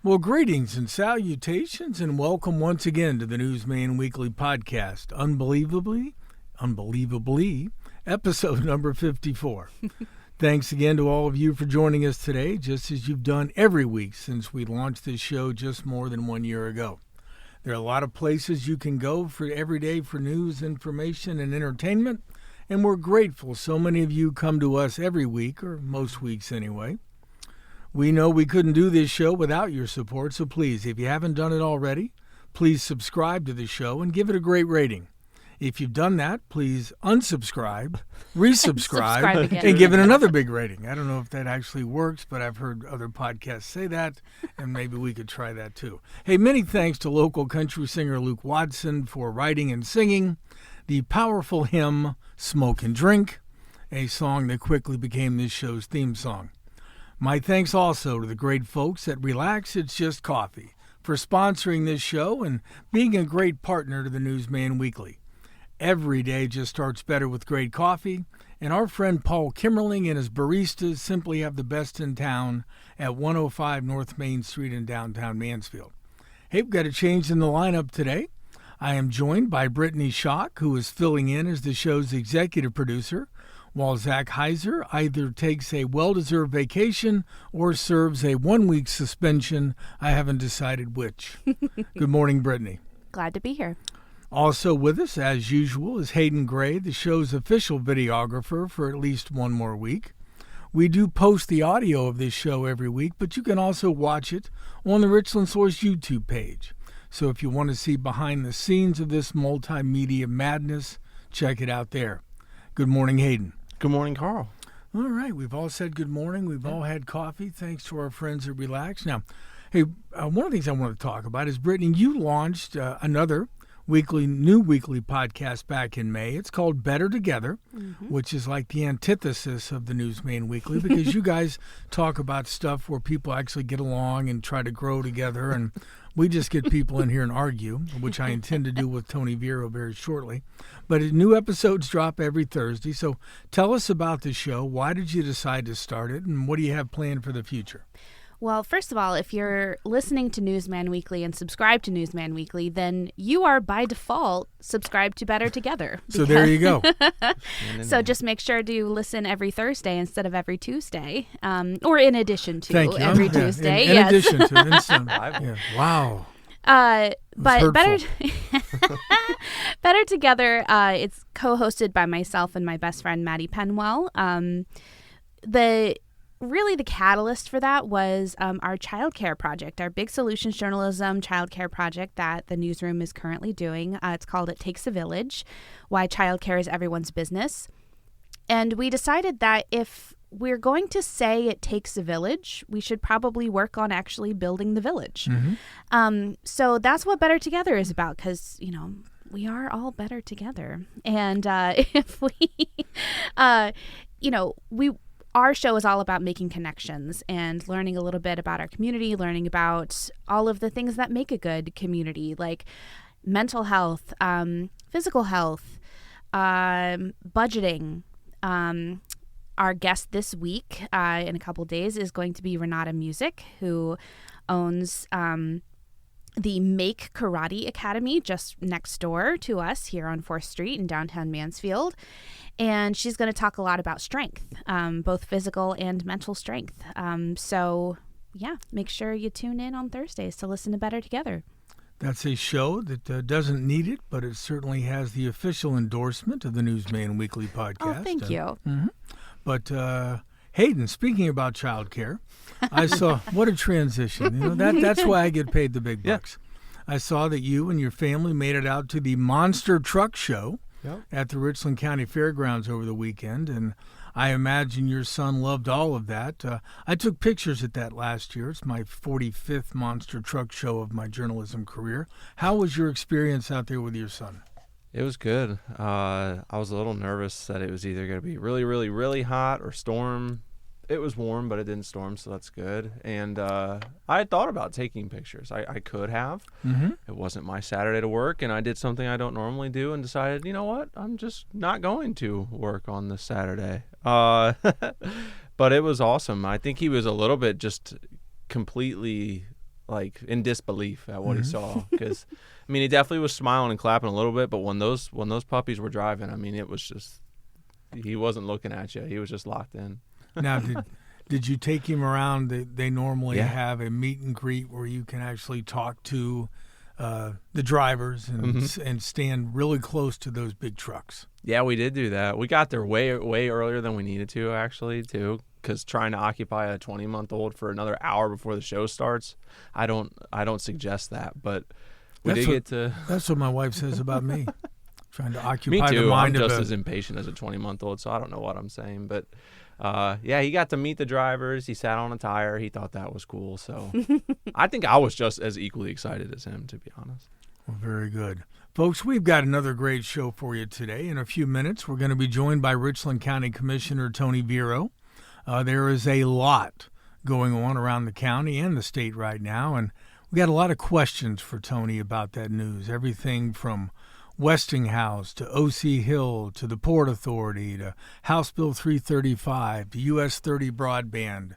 Well, greetings and salutations, and welcome once again to the Newsman Weekly Podcast. Unbelievably, episode number 54. Thanks again to all of you for joining us today, just as you've done every week since we launched this show just more than 1 year ago. There are a lot of places you can go for every day for news, information, and entertainment, and we're grateful so many of you come to us every week, or most weeks anyway. We know we couldn't do this show without your support, so please, if you haven't done it already, please subscribe to the show and give it a great rating. If you've done that, please unsubscribe, resubscribe, and give it another big rating. I don't know if that actually works, but I've heard other podcasts say that, and maybe we could try that too. Hey, many thanks to local country singer Luke Watson for writing and singing the powerful hymn, Smoke and Drink, a song that quickly became this show's theme song. My thanks also to the great folks at Relax, It's Just Coffee for sponsoring this show and being a great partner to the Newsman Weekly. Every day just starts better with great coffee, and our friend Paul Kimmerling and his baristas simply have the best in town at 105 North Main Street in downtown Mansfield. Hey, we've got a change in the lineup today. I am joined by Brittany Schock, who is filling in as the show's executive producer, while Zach Heiser either takes a well-deserved vacation or serves a 1-week suspension. I haven't decided which. Good morning, Brittany. Glad to be here. Also with us, as usual, is Hayden Gray, the show's official videographer for at least one more week. We do post the audio of this show every week, but you can also watch it on the Richland Source YouTube page. So if you want to see behind the scenes of this multimedia madness, check it out there. Good morning, Hayden. Good morning, Carl. All right. We've all said good morning. We've all had coffee, thanks to our friends at Relax. Now, hey, one of the things I want to talk about is, Brittany, you launched another new weekly podcast back in May. It's called Better Together, which is like the antithesis of the Newsman Weekly, because you guys talk about stuff where people actually get along and try to grow together, and we just get people in here and argue, which I intend to do with Tony Vero very shortly. But new episodes drop every Thursday, so tell us about the show. Why did you decide to start it, and what do you have planned for the future? Well, first of all, if you're listening to Newsman Weekly and subscribe to Newsman Weekly, then you are by default subscribed to Better Together. So there you go. So just make sure to listen every Thursday instead of every Tuesday, or in addition to every Tuesday. In addition to. Wow. But Better Together, it's co-hosted by myself and my best friend, Maddie Penwell. The catalyst for that was our childcare project, our big solutions journalism childcare project that the newsroom is currently doing. It's called It Takes a Village, Why Childcare is Everyone's Business. And we decided that if we're going to say it takes a village, we should probably work on actually building the village. So that's what Better Together is about, because, we are all better together. And if our show is all about making connections and learning a little bit about our community, learning about all of the things that make a good community, like mental health, physical health, budgeting. Our guest this week, in a couple days, is going to be Renata Music, who owns the Make Karate Academy just next door to us here on 4th Street in downtown Mansfield. And she's going to talk a lot about strength, both physical and mental strength. So, make sure you tune in on Thursdays to listen to Better Together. That's a show that doesn't need it, but it certainly has the official endorsement of the Newsman Weekly podcast. Oh, thank you. But Hayden, speaking about childcare, I saw, what a transition. That's why I get paid the big bucks. I saw that you and your family made it out to the Monster Truck Show at the Richland County Fairgrounds over the weekend, and I imagine your son loved all of that. I took pictures at that last year. It's my 45th Monster Truck Show of my journalism career. How was your experience out there with your son? It was good. I was a little nervous that it was either going to be really, really, really hot or storm. It was warm, but it didn't storm, so that's good. And I had thought about taking pictures. I could have. It wasn't my Saturday to work, and I did something I don't normally do and decided, you know what, I'm just not going to work on this Saturday. But it was awesome. I think he was a little bit just completely like in disbelief at what he saw, because I mean, he definitely was smiling and clapping a little bit, but when those puppies were driving, I mean, it was just, he wasn't looking at you. He was just locked in. Now, did you take him around? They normally have a meet and greet where you can actually talk to the drivers and stand really close to those big trucks. Yeah, we did do that. We got there way earlier than we needed to, actually, too, because trying to occupy a 20-month-old for another hour before the show starts, I don't suggest that, but we did get to. That's what my wife says about me. Trying to occupy me too. the mind I'm of just as impatient as a 20-month-old, so I don't know what I'm saying. But yeah, he got to meet the drivers. He sat on a tire. He thought that was cool. So I think I was just as equally excited as him, to be honest. Well, very good. Folks, we've got another great show for you today. In a few minutes, we're going to be joined by Richland County Commissioner Tony Vero. There is a lot going on around the county and the state right now, and we got a lot of questions for Tony about that news. Everything from Westinghouse to O.C. Hill to the Port Authority to House Bill 335 to US 30 broadband.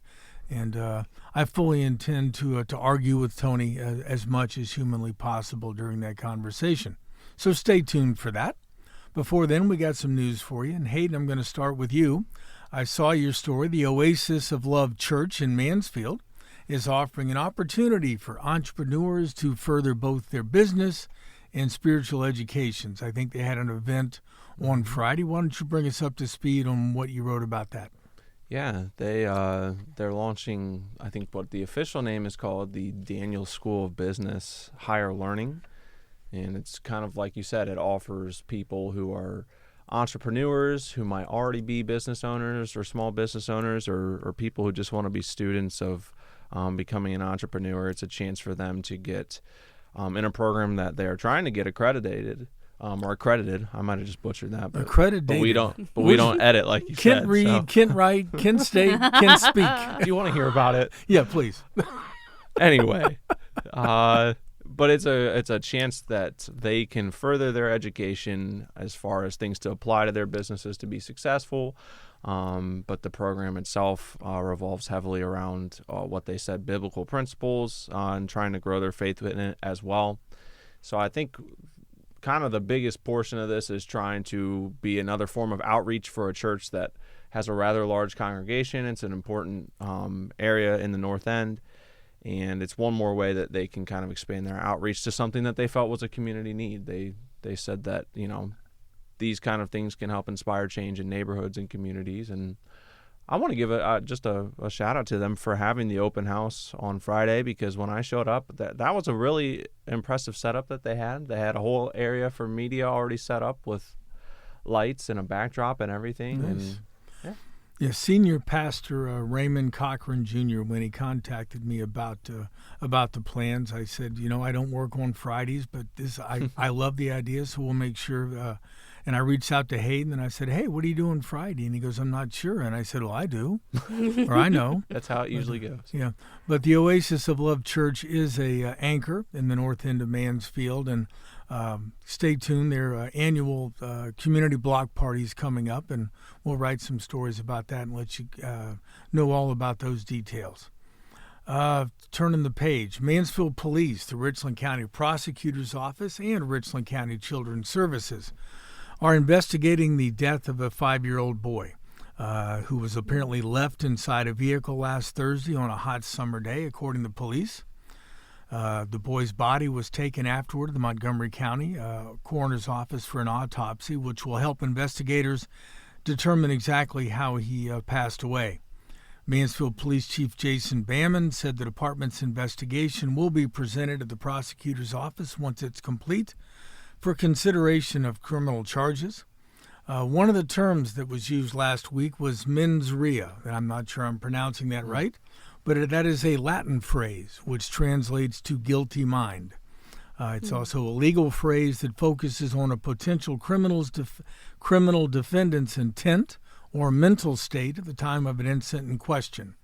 And I fully intend to argue with Tony as much as humanly possible during that conversation. So stay tuned for that. Before then, we got some news for you. And Hayden, I'm going to start with you. I saw your story. The Oasis of Love Church in Mansfield is offering an opportunity for entrepreneurs to further both their business and spiritual educations. I think they had an event on Friday. Why don't you bring us up to speed on what you wrote about that? Yeah, they're launching, I think what the official name is called, the Daniel School of Business Higher Learning. And it's kind of like you said, it offers people who are entrepreneurs who might already be business owners or small business owners or people who just want to be students of becoming an entrepreneur. It's a chance for them to get in a program that they're trying to get accredited. Or accredited. I might have just butchered that. But, accredited. But we don't edit like you can't said. Read, so. Can't write, can't state, can't speak. Do you want to hear about it? Yeah, please. Anyway, but it's a chance that they can further their education as far as things to apply to their businesses to be successful. But the program itself revolves heavily around what they said, biblical principles, and trying to grow their faith in it as well. So I think kind of the biggest portion of this is trying to be another form of outreach for a church that has a rather large congregation. It's an important area in the North End, and it's one more way that they can kind of expand their outreach to something that they felt was a community need. They said that, you know, these kind of things can help inspire change in neighborhoods and communities, and I want to give just a shout out to them for having the open house on Friday, because when I showed up, that was a really impressive setup that they had. They had a whole area for media already set up with lights and a backdrop and everything. Nice. And, yeah, Senior Pastor Raymond Cochran Jr., when he contacted me about the plans, I said, you know, I don't work on Fridays, but I love the idea, so we'll make sure. And I reached out to Hayden, and I said, hey, what are you doing Friday? And he goes, I'm not sure. And I said, well, I do, or I know. That's how it usually goes. Yeah, but the Oasis of Love Church is a anchor in the north end of Mansfield, and stay tuned. Their annual community block party is coming up, and we'll write some stories about that and let you know all about those details. Turning the page, Mansfield Police, the Richland County Prosecutor's Office, and Richland County Children's Services are investigating the death of a 5-year-old boy who was apparently left inside a vehicle last Thursday on a hot summer day, according to police. The boy's body was taken afterward to the Montgomery County Coroner's Office for an autopsy, which will help investigators determine exactly how he passed away. Mansfield Police Chief Jason Bamman said the department's investigation will be presented at the prosecutor's office once it's complete for consideration of criminal charges. One of the terms that was used last week was mens rea, and I'm not sure I'm pronouncing that right, but that is a Latin phrase which translates to guilty mind. It's also a legal phrase that focuses on a potential criminal defendant's intent or mental state at the time of an incident in question.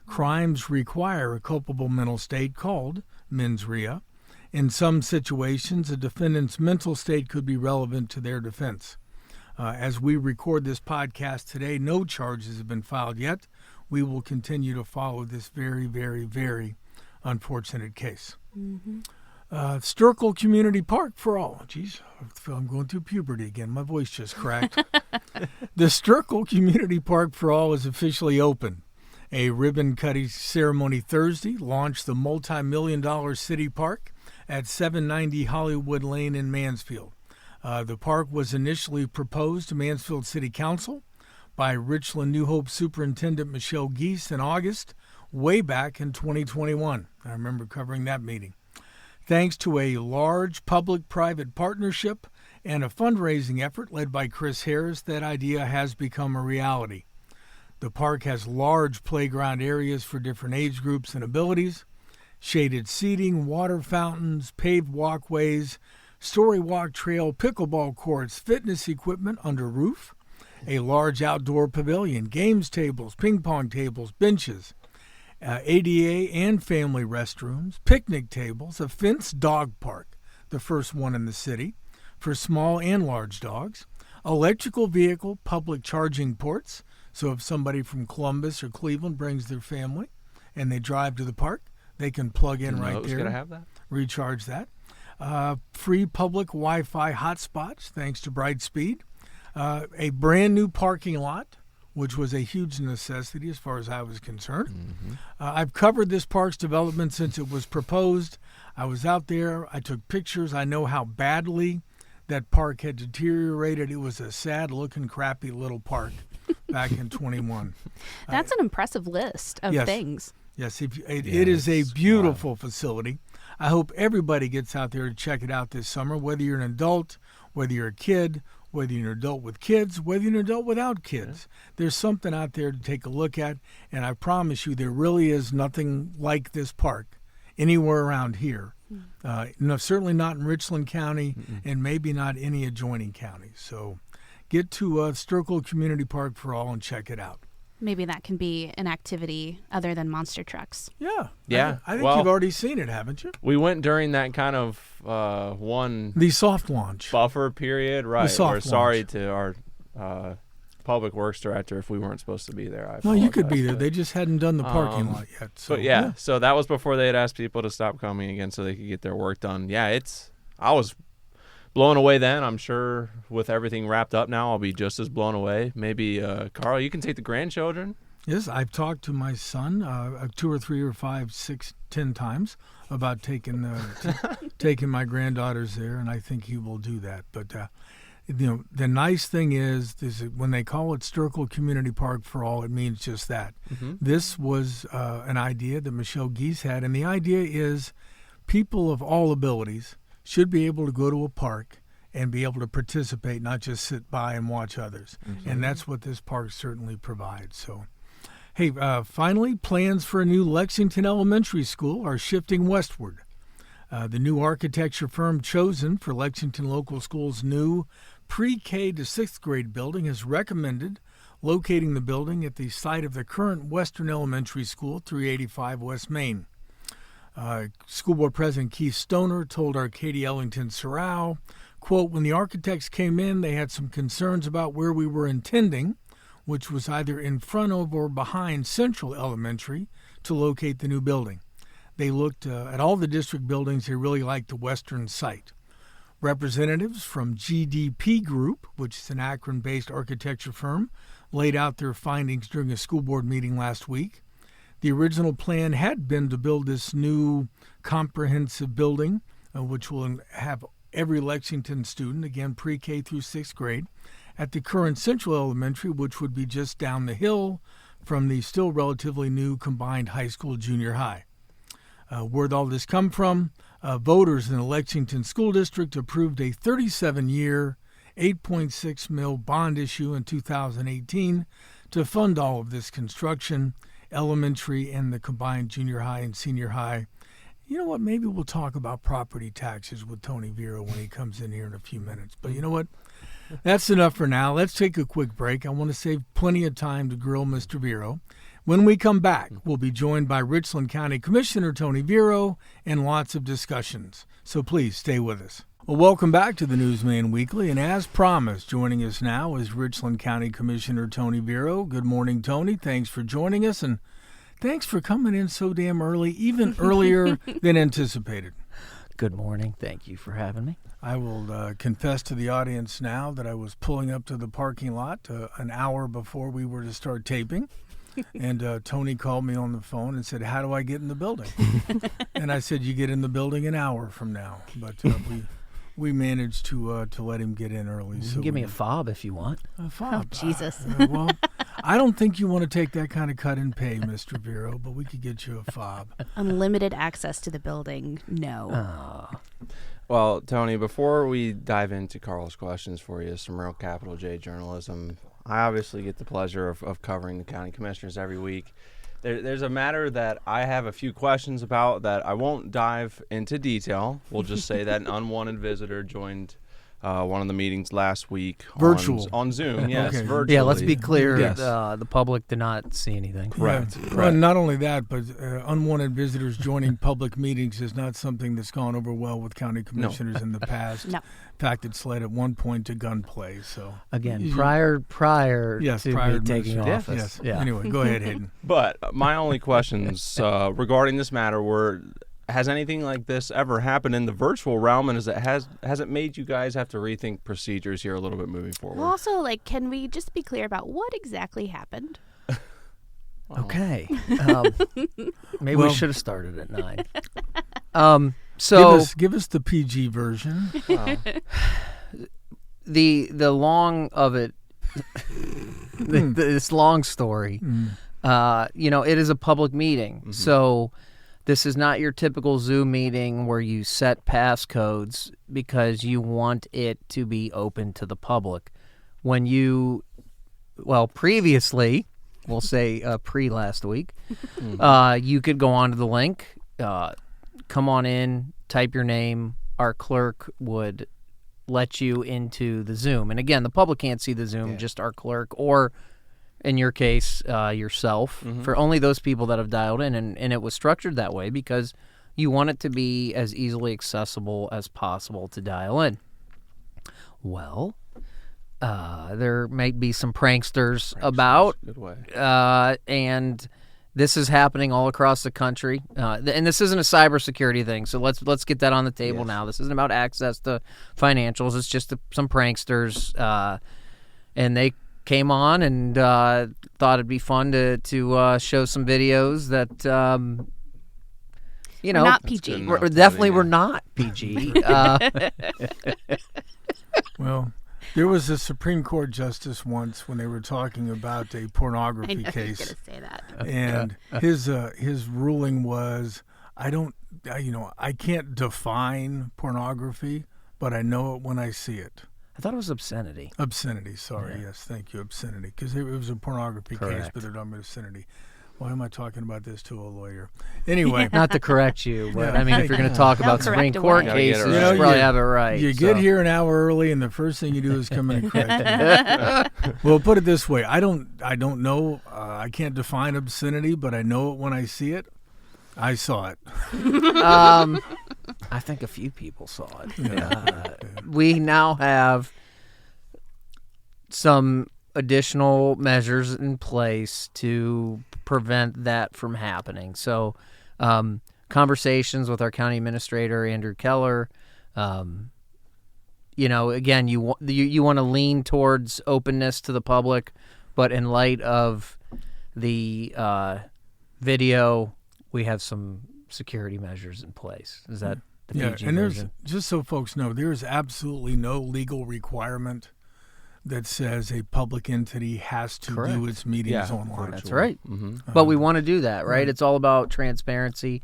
Crimes require a culpable mental state called mens rea. In some situations, a defendant's mental state could be relevant to their defense. As we record this podcast today, no charges have been filed yet. We will continue to follow this very, very, very unfortunate case. Sterkel Community Park for all. Geez, I'm going through puberty again. My voice just cracked. The Sterkel Community Park for all is officially open. A ribbon-cutting ceremony Thursday launched the multi-million-dollar city park at 790 Hollywood Lane in Mansfield. The park was initially proposed to Mansfield City Council by Richland New Hope Superintendent Michelle Geese in August, way back in 2021. I remember covering that meeting. Thanks to a large public-private partnership and a fundraising effort led by Chris Harris, that idea has become a reality. The park has large playground areas for different age groups and abilities, shaded seating, water fountains, paved walkways, story walk trail, pickleball courts, fitness equipment under roof, a large outdoor pavilion, games tables, ping pong tables, benches, ADA and family restrooms, picnic tables, a fenced dog park, the first one in the city, for small and large dogs, electrical vehicle public charging ports, so if somebody from Columbus or Cleveland brings their family and they drive to the park, they can plug in right there, gonna have that? Recharge that. Free public Wi-Fi hotspots, thanks to Brightspeed. A brand new parking lot, which was a huge necessity as far as I was concerned. I've covered this park's development since it was proposed. I was out there. I took pictures. I know how badly that park had deteriorated. It was a sad-looking, crappy little park back in 21. That's an impressive list of things. Yes, it is a beautiful facility. I hope everybody gets out there to check it out this summer, whether you're an adult, whether you're a kid, whether you're an adult with kids, whether you're an adult without kids. There's something out there to take a look at, and I promise you there really is nothing like this park anywhere around here. No, certainly not in Richland County, and maybe not any adjoining counties. So get to Sterkel Community Park for all and check it out. Maybe that can be an activity other than monster trucks. Yeah. I think Well, you've already seen it, haven't you? We went during that kind of The soft launch. buffer period, right? soft We're sorry launch. to our public works director if we weren't supposed to be there. No, you could be there. but- They just hadn't done the parking lot yet. So, But so that was before they had asked people to stop coming again so they could get their work done. Yeah, I was blown away then. I'm sure with everything wrapped up now, I'll be just as blown away. Maybe, Carl, you can take the grandchildren. Yes, I've talked to my son 2 or 3 or 5, 6, 10 times about taking my granddaughters there, and I think he will do that. But the nice thing is when they call it Sterkel Community Park for all, it means just that. This was an idea that Michelle Geese had, and the idea is people of all abilities should be able to go to a park and be able to participate, not just sit by and watch others. And that's what this park certainly provides. So, hey, finally, plans for a new Lexington Elementary School are shifting westward. The new architecture firm chosen for Lexington Local Schools' new pre-K to 6th grade building has recommended locating the building at the site of the current Western Elementary School, 385 West Main. School Board President Keith Stoner told our Katie Ellington Sorrow, quote, when the architects came in, they had some concerns about where we were intending, which was either in front of or behind Central Elementary, to locate the new building. They looked at all the district buildings. They really liked the western site. Representatives from GDP Group, which is an Akron-based architecture firm, laid out their findings during a school board meeting last week. The original plan had been to build this new comprehensive building, which will have every Lexington student, again pre-K through 6th grade, at the current Central Elementary, which would be just down the hill from the still relatively new combined high school junior high. Where'd all this come from? Voters in the Lexington School District approved a 37-year, $8.6 million bond issue in 2018 to fund all of this construction, elementary and the combined junior high and senior high. You know what? Maybe we'll talk about property taxes with Tony Vero when he comes in here in a few minutes. But you know what? That's enough for now. Let's take a quick break. I want to save plenty of time to grill Mr. Vero. When we come back, we'll be joined by Richland County Commissioner Tony Vero and lots of discussions. So please stay with us. Well, welcome back to the Newsman Weekly. And as promised, joining us now is Richland County Commissioner Tony Vero. Good morning, Tony. Thanks for joining us. And thanks for coming in so damn early, even earlier than anticipated. Good morning. Thank you for having me. I will confess to the audience now that I was pulling up to the parking lot an hour before we were to start taping. And Tony called me on the phone and said, "How do I get in the building?" And I said, "You get in the building an hour from now." But we managed to let him get in early. You so can give me a fob if you want. a fob. Oh, Jesus. Well, I don't think you want to take that kind of cut and pay, Mr. Vero, but we could get you a fob. Unlimited access to the building, no. Well, Tony, before we dive into Carl's questions for you, some real capital J journalism, I obviously get the pleasure of covering the county commissioners every week. There's a matter that I have a few questions about that I won't dive into detail. We'll just say that an unwanted visitor joined one of the meetings last week. Virtual. On Zoom, yes, Okay. virtually. Yeah, let's be clear. Yes. The public did not see anything. Correct. Yeah. Correct. Well, not only that, but unwanted visitors joining public meetings is not something that's gone over well with county commissioners in the past. No. In fact, it's led at one point to gunplay. So Again, You- prior yes, to prior me taking administration. office. Yes. Yeah. Anyway, go ahead, Hayden. But my only questions regarding this matter were, has anything like this ever happened in the virtual realm, and has it made you guys have to rethink procedures here a little bit moving forward? Well, also, can we just be clear about what exactly happened? Okay. Maybe Well- we should have started at 9. So give us the PG version. the long of it, this long story. It is a public meeting, so this is not your typical Zoom meeting where you set passcodes because you want it to be open to the public. Previously, we'll say pre-last week, you could go onto the link, come on in, type your name. Our clerk would let you into the Zoom. And again, the public can't see the Zoom, just our clerk, or in your case, yourself, for only those people that have dialed in. And it was structured that way because you want it to be as easily accessible as possible to dial in. Well, there might be some pranksters about, Good way. and this is happening all across the country. And this isn't a cybersecurity thing, so let's get that on the table now. This isn't about access to financials. It's just some pranksters, and they came on and thought it'd be fun to show some videos that Not PG. good. we're definitely were not PG. Well, there was a Supreme Court justice once when they were talking about a I pornography know you're going case, to say that. and his ruling was, I can't define pornography, but I know it when I see it. I thought it was obscenity. Obscenity, sorry, yes, thank you, obscenity, because it was a pornography case, Correct. but they're talking about obscenity. Why am I talking about this to a lawyer? Anyway, Not to correct you, but Yeah. I mean, if you're going to talk about Don't Supreme correct Court away. Gotta get it cases, right. you should probably have it right. you get so. here an hour early, and the first thing you do is come in and correct me. Well, put it this way: I don't know. I can't define obscenity, but I know it when I see it. I saw it. I think a few people saw it. We now have some additional measures in place to prevent that from happening. So, conversations with our county administrator, Andrew Keller. Again, you want to lean towards openness to the public, but in light of the video, we have some security measures in place. Is that the PG and there's version? just so folks know, there is absolutely no legal requirement that says a public entity has to do Correct. its meetings Yeah, online. That's right. Mm-hmm. But we want to do that, right? It's all about transparency.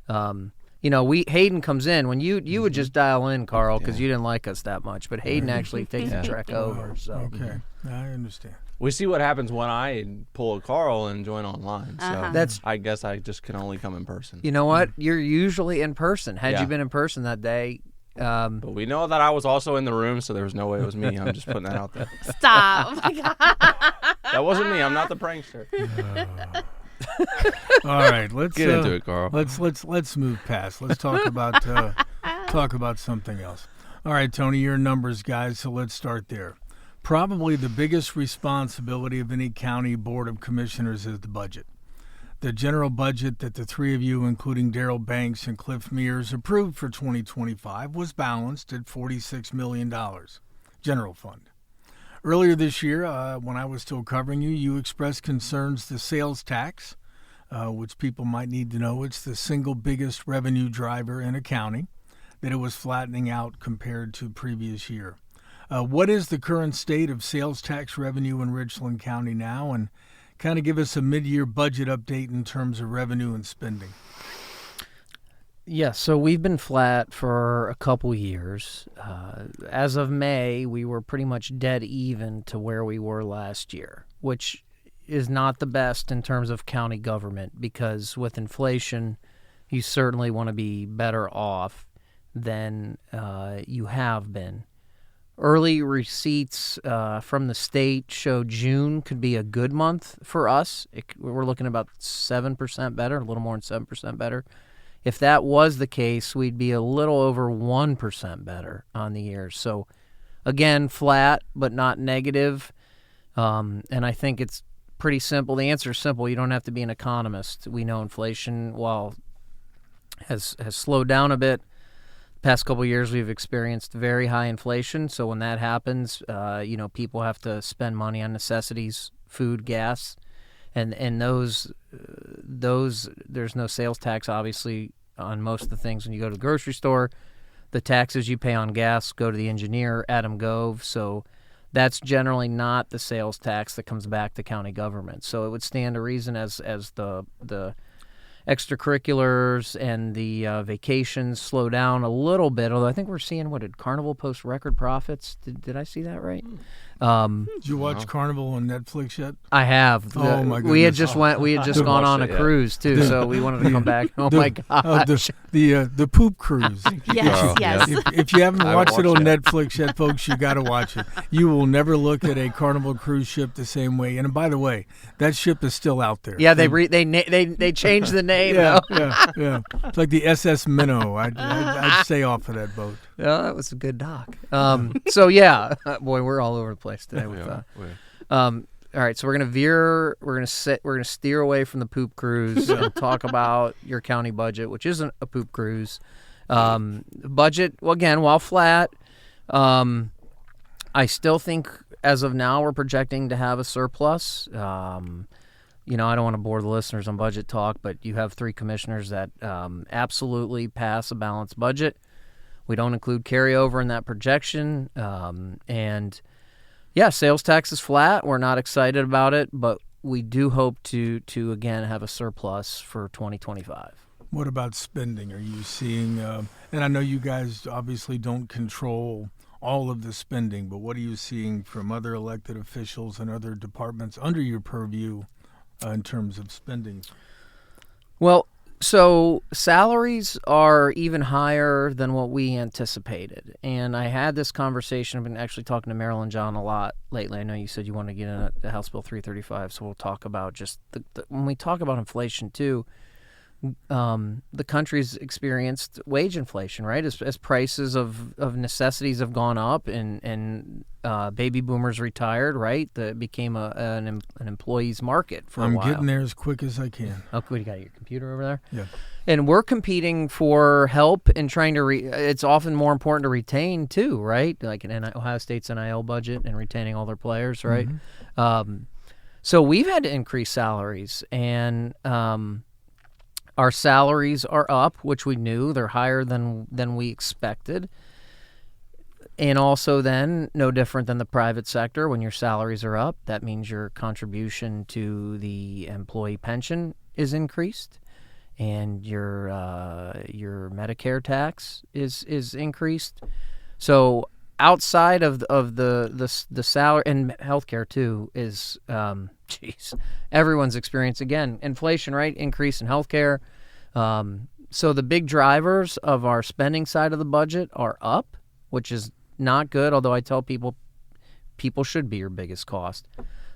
Hayden comes in when you would just dial in, Carl, because you didn't like us that much. But Hayden actually takes the trek over. So Okay, I understand. We see what happens when I pull a Carl and join online. So That's- I guess I just can only come in person. you know what? You're usually in person. Had Yeah. you been in person that day, But we know that I was also in the room, so there was no way it was me. I'm just putting that out there. Stop. Oh, my God. That wasn't me. I'm not the prankster. All right, let's Get into it, Carl. Let's move past. Let's talk about something else. All right, Tony, you're a numbers guy, so let's start there. Probably the biggest responsibility of any county board of commissioners is the budget. the general budget that the three of you, including Darrell Banks and Cliff Mears, approved for 2025 was balanced at $46 million, general fund. Earlier this year, when I was still covering you, you expressed concerns the sales tax, which people might need to know. It's the single biggest revenue driver in a county, that it was flattening out compared to previous year. What is the current state of sales tax revenue in Richland County now? And kind of give us a mid-year budget update in terms of revenue and spending. Yeah, so we've been flat for a couple years. As of May, we were pretty much dead even to where we were last year, which is not the best in terms of county government, because with inflation, you certainly want to be better off than you have been. Early receipts from the state show June could be a good month for us. We're looking about 7% better, a little more than 7% better. If that was the case, we'd be a little over 1% better on the year. So, again, flat but not negative. And I think it's pretty simple. The answer is simple. You don't have to be an economist. We know inflation, while has slowed down a bit. The past couple of years, we've experienced very high inflation. So when that happens, people have to spend money on necessities, food, gas. And those there's no sales tax, obviously, on most of the things. When you go to the grocery store, the taxes you pay on gas go to the engineer, Adam Gove. So that's generally not the sales tax that comes back to county government. So it would stand to reason as the extracurriculars and the vacations slow down a little bit. Although I think we're seeing, did Carnival post record profits? Did I see that right? Did you watch Carnival on Netflix yet? I have. Oh my goodness! We had just gone on a cruise too, so we wanted to come back. My God! The poop cruise. Yes. If you haven't watched it on watched it. Netflix yet, folks, you got to watch it. You will never look at a Carnival cruise ship the same way. And by the way, that ship is still out there. Yeah, they changed the name. Yeah. It's like the SS Minnow. I'd stay off of that boat. Yeah, that was a good doc. So yeah, boy, we're all over the place today with all right, so we're gonna steer away from the poop cruise and talk about your county budget, which isn't a poop cruise. Budget, well, again, while flat, I still think as of now we're projecting to have a surplus. I don't want to bore the listeners on budget talk, but you have three commissioners that absolutely pass a balanced budget. We don't include carryover in that projection. Sales tax is flat. We're not excited about it, but we do hope to again have a surplus for 2025. What about spending? Are you seeing, and I know you guys obviously don't control all of the spending, but what are you seeing from other elected officials and other departments under your purview in terms of spending? Well, so salaries are even higher than what we anticipated. And I had this conversation. I've been actually talking to Marilyn John a lot lately. I know you said you want to get in the House Bill 335, so we'll talk about just when we talk about inflation too, the country's experienced wage inflation, right? As prices of necessities have gone up and baby boomers retired, right? It became an employee's market for a while. I'm getting there as quick as I can. Oh, what, you got your computer over there? Yeah. And we're competing for help and trying to it's often more important to retain too, right? Like Ohio State's NIL budget and retaining all their players, right? Mm-hmm. So we've had to increase salaries, and our salaries are up, which we knew. They're higher than we expected. And also then, no different than the private sector, when your salaries are up, that means your contribution to the employee pension is increased, and your Medicare tax is increased. So outside of the salary, and healthcare too is everyone's experience, again, inflation, right? Increase in healthcare. So the big drivers of our spending side of the budget are up, which is not good, although I tell people should be your biggest cost.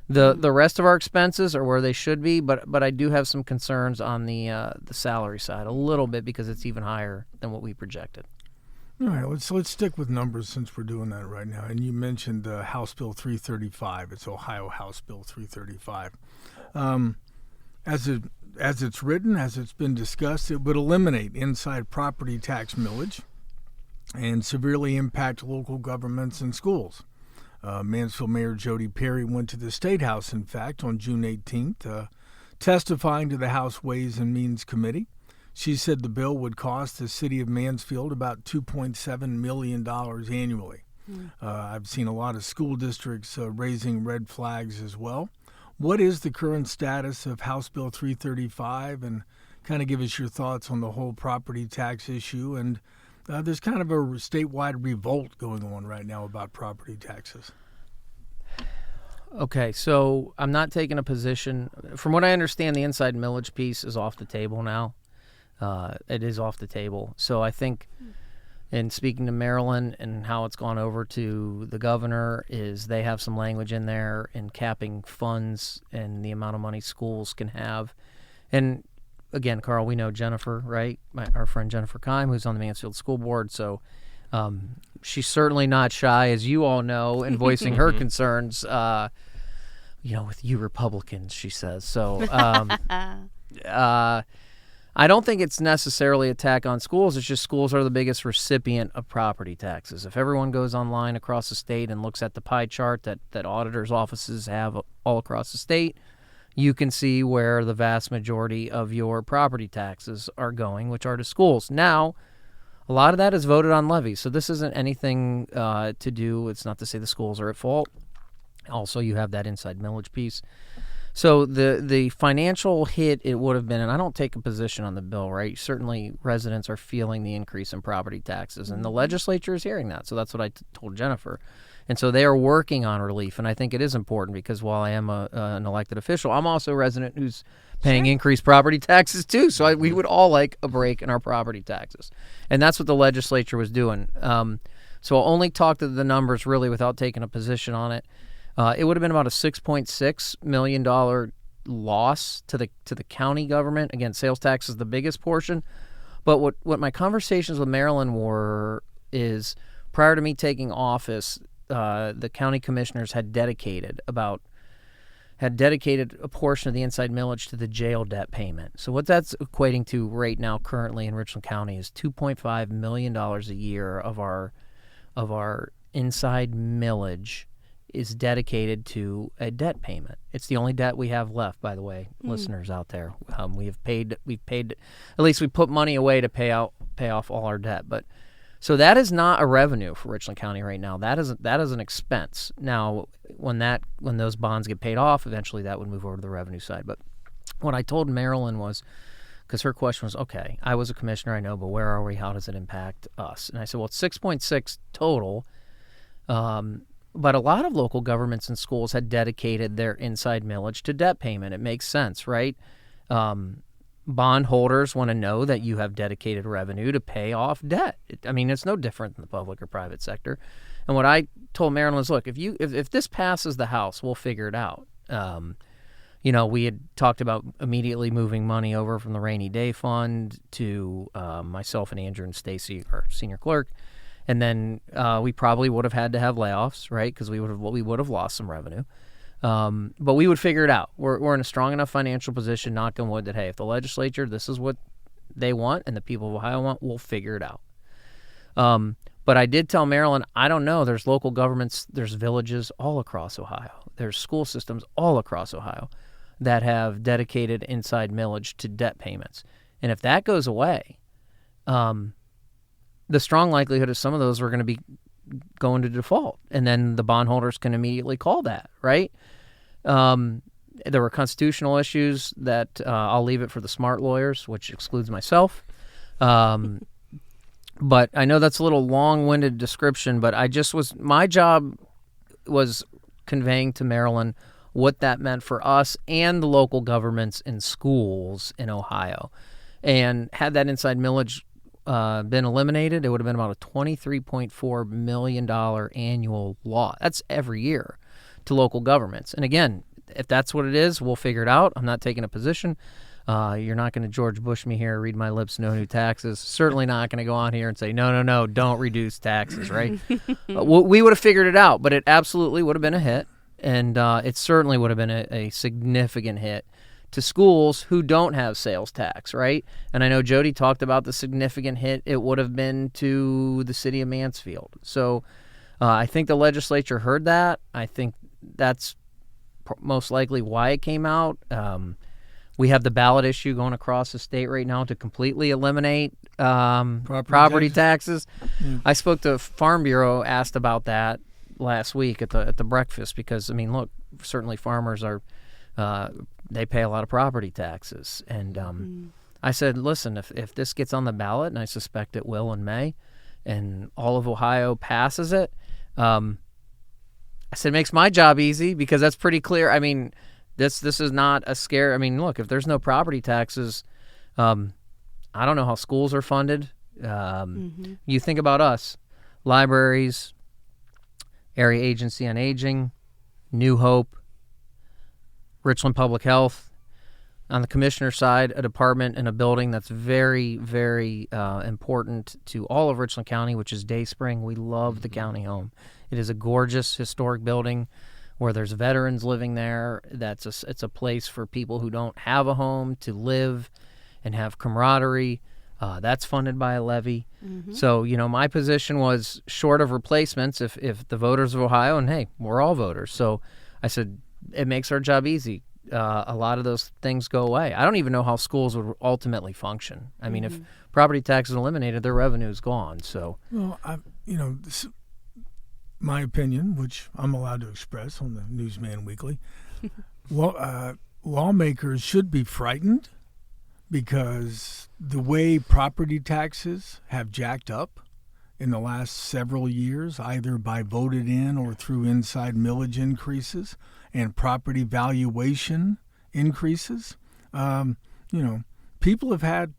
The rest of our expenses are where they should be, but I do have some concerns on the salary side a little bit, because it's even higher than what we projected. All right, let's stick with numbers since we're doing that right now. And you mentioned House Bill 335. It's Ohio House Bill 335. As as it's written, as it's been discussed, it would eliminate inside property tax millage and severely impact local governments and schools. Mansfield Mayor Jody Perry went to the State House, in fact, on June 18th, testifying to the House Ways and Means Committee. She said the bill would cost the city of Mansfield about $2.7 million annually. I've seen a lot of school districts raising red flags as well. What is the current status of House Bill 335, and kind of give us your thoughts on the whole property tax issue? And there's kind of a statewide revolt going on right now about property taxes. Okay, so I'm not taking a position. From what I understand, the inside millage piece is off the table now. It is off the table. So I think, in speaking to Maryland and how it's gone over to the governor, is they have some language in there in capping funds and the amount of money schools can have. And again, Carl, we know Jennifer, right? Our friend Jennifer Keim, who's on the Mansfield School Board. So she's certainly not shy, as you all know, in voicing her concerns, with you Republicans, she says. So I don't think it's necessarily an attack on schools. It's just schools are the biggest recipient of property taxes. If everyone goes online across the state and looks at the pie chart that auditors' offices have all across the state, you can see where the vast majority of your property taxes are going, which are to schools. Now, a lot of that is voted on levies, so this isn't anything to do. It's not to say the schools are at fault. Also, you have that inside millage piece. So the financial hit it would have been, and I don't take a position on the bill, right? Certainly residents are feeling the increase in property taxes, and the legislature is hearing that. So that's what I told Jennifer. And so they are working on relief, and I think it is important because while I am an elected official, I'm also a resident who's paying increased property taxes too. So we would all like a break in our property taxes. And that's what the legislature was doing. So I'll only talk to the numbers really without taking a position on it. It would have been about a $6.6 million loss to the county government. Again, sales tax is the biggest portion. But what my conversations with Maryland were is prior to me taking office, the county commissioners had dedicated a portion of the inside millage to the jail debt payment. So what that's equating to right now currently in Richland County is $2.5 million a year of our inside millage is dedicated to a debt payment. It's the only debt we have left, by the way, listeners out there. We've paid, at least we put money away to pay off all our debt. But so that is not a revenue for Richland County right now. That is an expense. Now, when those bonds get paid off, eventually that would move over to the revenue side. But what I told Marilyn was, because her question was, okay, I was a commissioner, I know, but where are we? How does it impact us? And I said, well, it's 6.6 total. But a lot of local governments and schools had dedicated their inside millage to debt payment. It makes sense, right? Bondholders want to know that you have dedicated revenue to pay off debt. It's no different than the public or private sector. And what I told Marilyn was, look, if this passes the House, we'll figure it out. We had talked about immediately moving money over from the rainy day fund to myself and Andrew and Stacy, our senior clerk. And then we probably would have had to have layoffs, right? Because we would have lost some revenue. But we would figure it out. We're in a strong enough financial position, knock on wood, that, hey, if the legislature, this is what they want and the people of Ohio want, we'll figure it out. But I did tell Marilyn, I don't know. There's local governments, there's villages all across Ohio. There's school systems all across Ohio that have dedicated inside millage to debt payments. And if that goes away, the strong likelihood is some of those are going to be going to default, and then the bondholders can immediately call that, right? There were constitutional issues that I'll leave it for the smart lawyers, which excludes myself. But I know that's a little long-winded description, but my job was conveying to Marilyn what that meant for us and the local governments and schools in Ohio. And had that inside millage been eliminated, it would have been about a $23.4 million annual loss. That's every year to local governments. And again, if that's what it is, we'll figure it out. I'm not taking a position. You're not going to George Bush me here, read my lips, no new taxes. Certainly not going to go on here and say, no, don't reduce taxes, right? We would have figured it out, but it absolutely would have been a hit. And it certainly would have been a significant hit to schools who don't have sales tax, right? And I know Jody talked about the significant hit it would have been to the city of Mansfield. So I think the legislature heard that. I think that's most likely why it came out. We have the ballot issue going across the state right now to completely eliminate property taxes. Yeah. I spoke to Farm Bureau, asked about that last week at the breakfast because, I mean, look, certainly farmers are they pay a lot of property taxes. And I said, listen, if this gets on the ballot, and I suspect it will in May, and all of Ohio passes it, I said, it makes my job easy because that's pretty clear. I mean, this is not a scare. I mean, look, if there's no property taxes, I don't know how schools are funded. You think about us, libraries, Area Agency on Aging, New Hope, Richland Public Health. On the commissioner side, a department and a building that's very, very important to all of Richland County, which is Dayspring. We love the county home. It is a gorgeous historic building where there's veterans living there. It's a place for people who don't have a home to live and have camaraderie. That's funded by a levy. So, my position was short of replacements if the voters of Ohio, and hey, we're all voters. So I said, it makes our job easy. A lot of those things go away. I don't even know how schools would ultimately function. I mean, if property tax is eliminated, their revenue is gone. So, well, this, my opinion, which I'm allowed to express on the Newsman Weekly, lawmakers should be frightened because the way property taxes have jacked up in the last several years, either by voted in or through inside millage increases and property valuation increases, people have had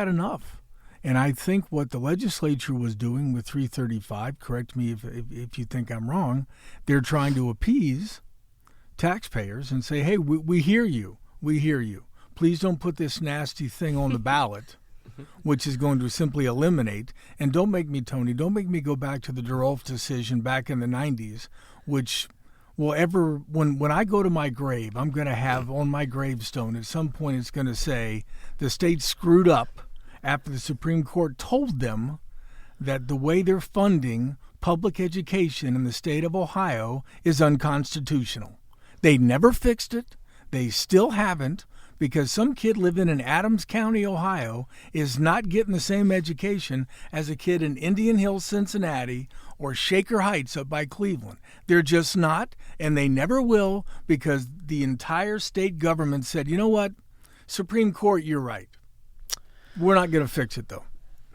enough. And I think what the legislature was doing with 335, correct me if you think I'm wrong, they're trying to appease taxpayers and say, hey, we hear you. We hear you. Please don't put this nasty thing on the ballot, which is going to simply eliminate. And don't make me go back to the Durolf decision back in the 90s, which will when I go to my grave, I'm going to have on my gravestone at some point it's going to say the state screwed up after the Supreme Court told them that the way they're funding public education in the state of Ohio is unconstitutional. They never fixed it. They still haven't, because some kid living in Adams County, Ohio, is not getting the same education as a kid in Indian Hill, Cincinnati, or Shaker Heights up by Cleveland. They're just not, and they never will, because the entire state government said, you know what, Supreme Court, you're right. We're not going to fix it, though.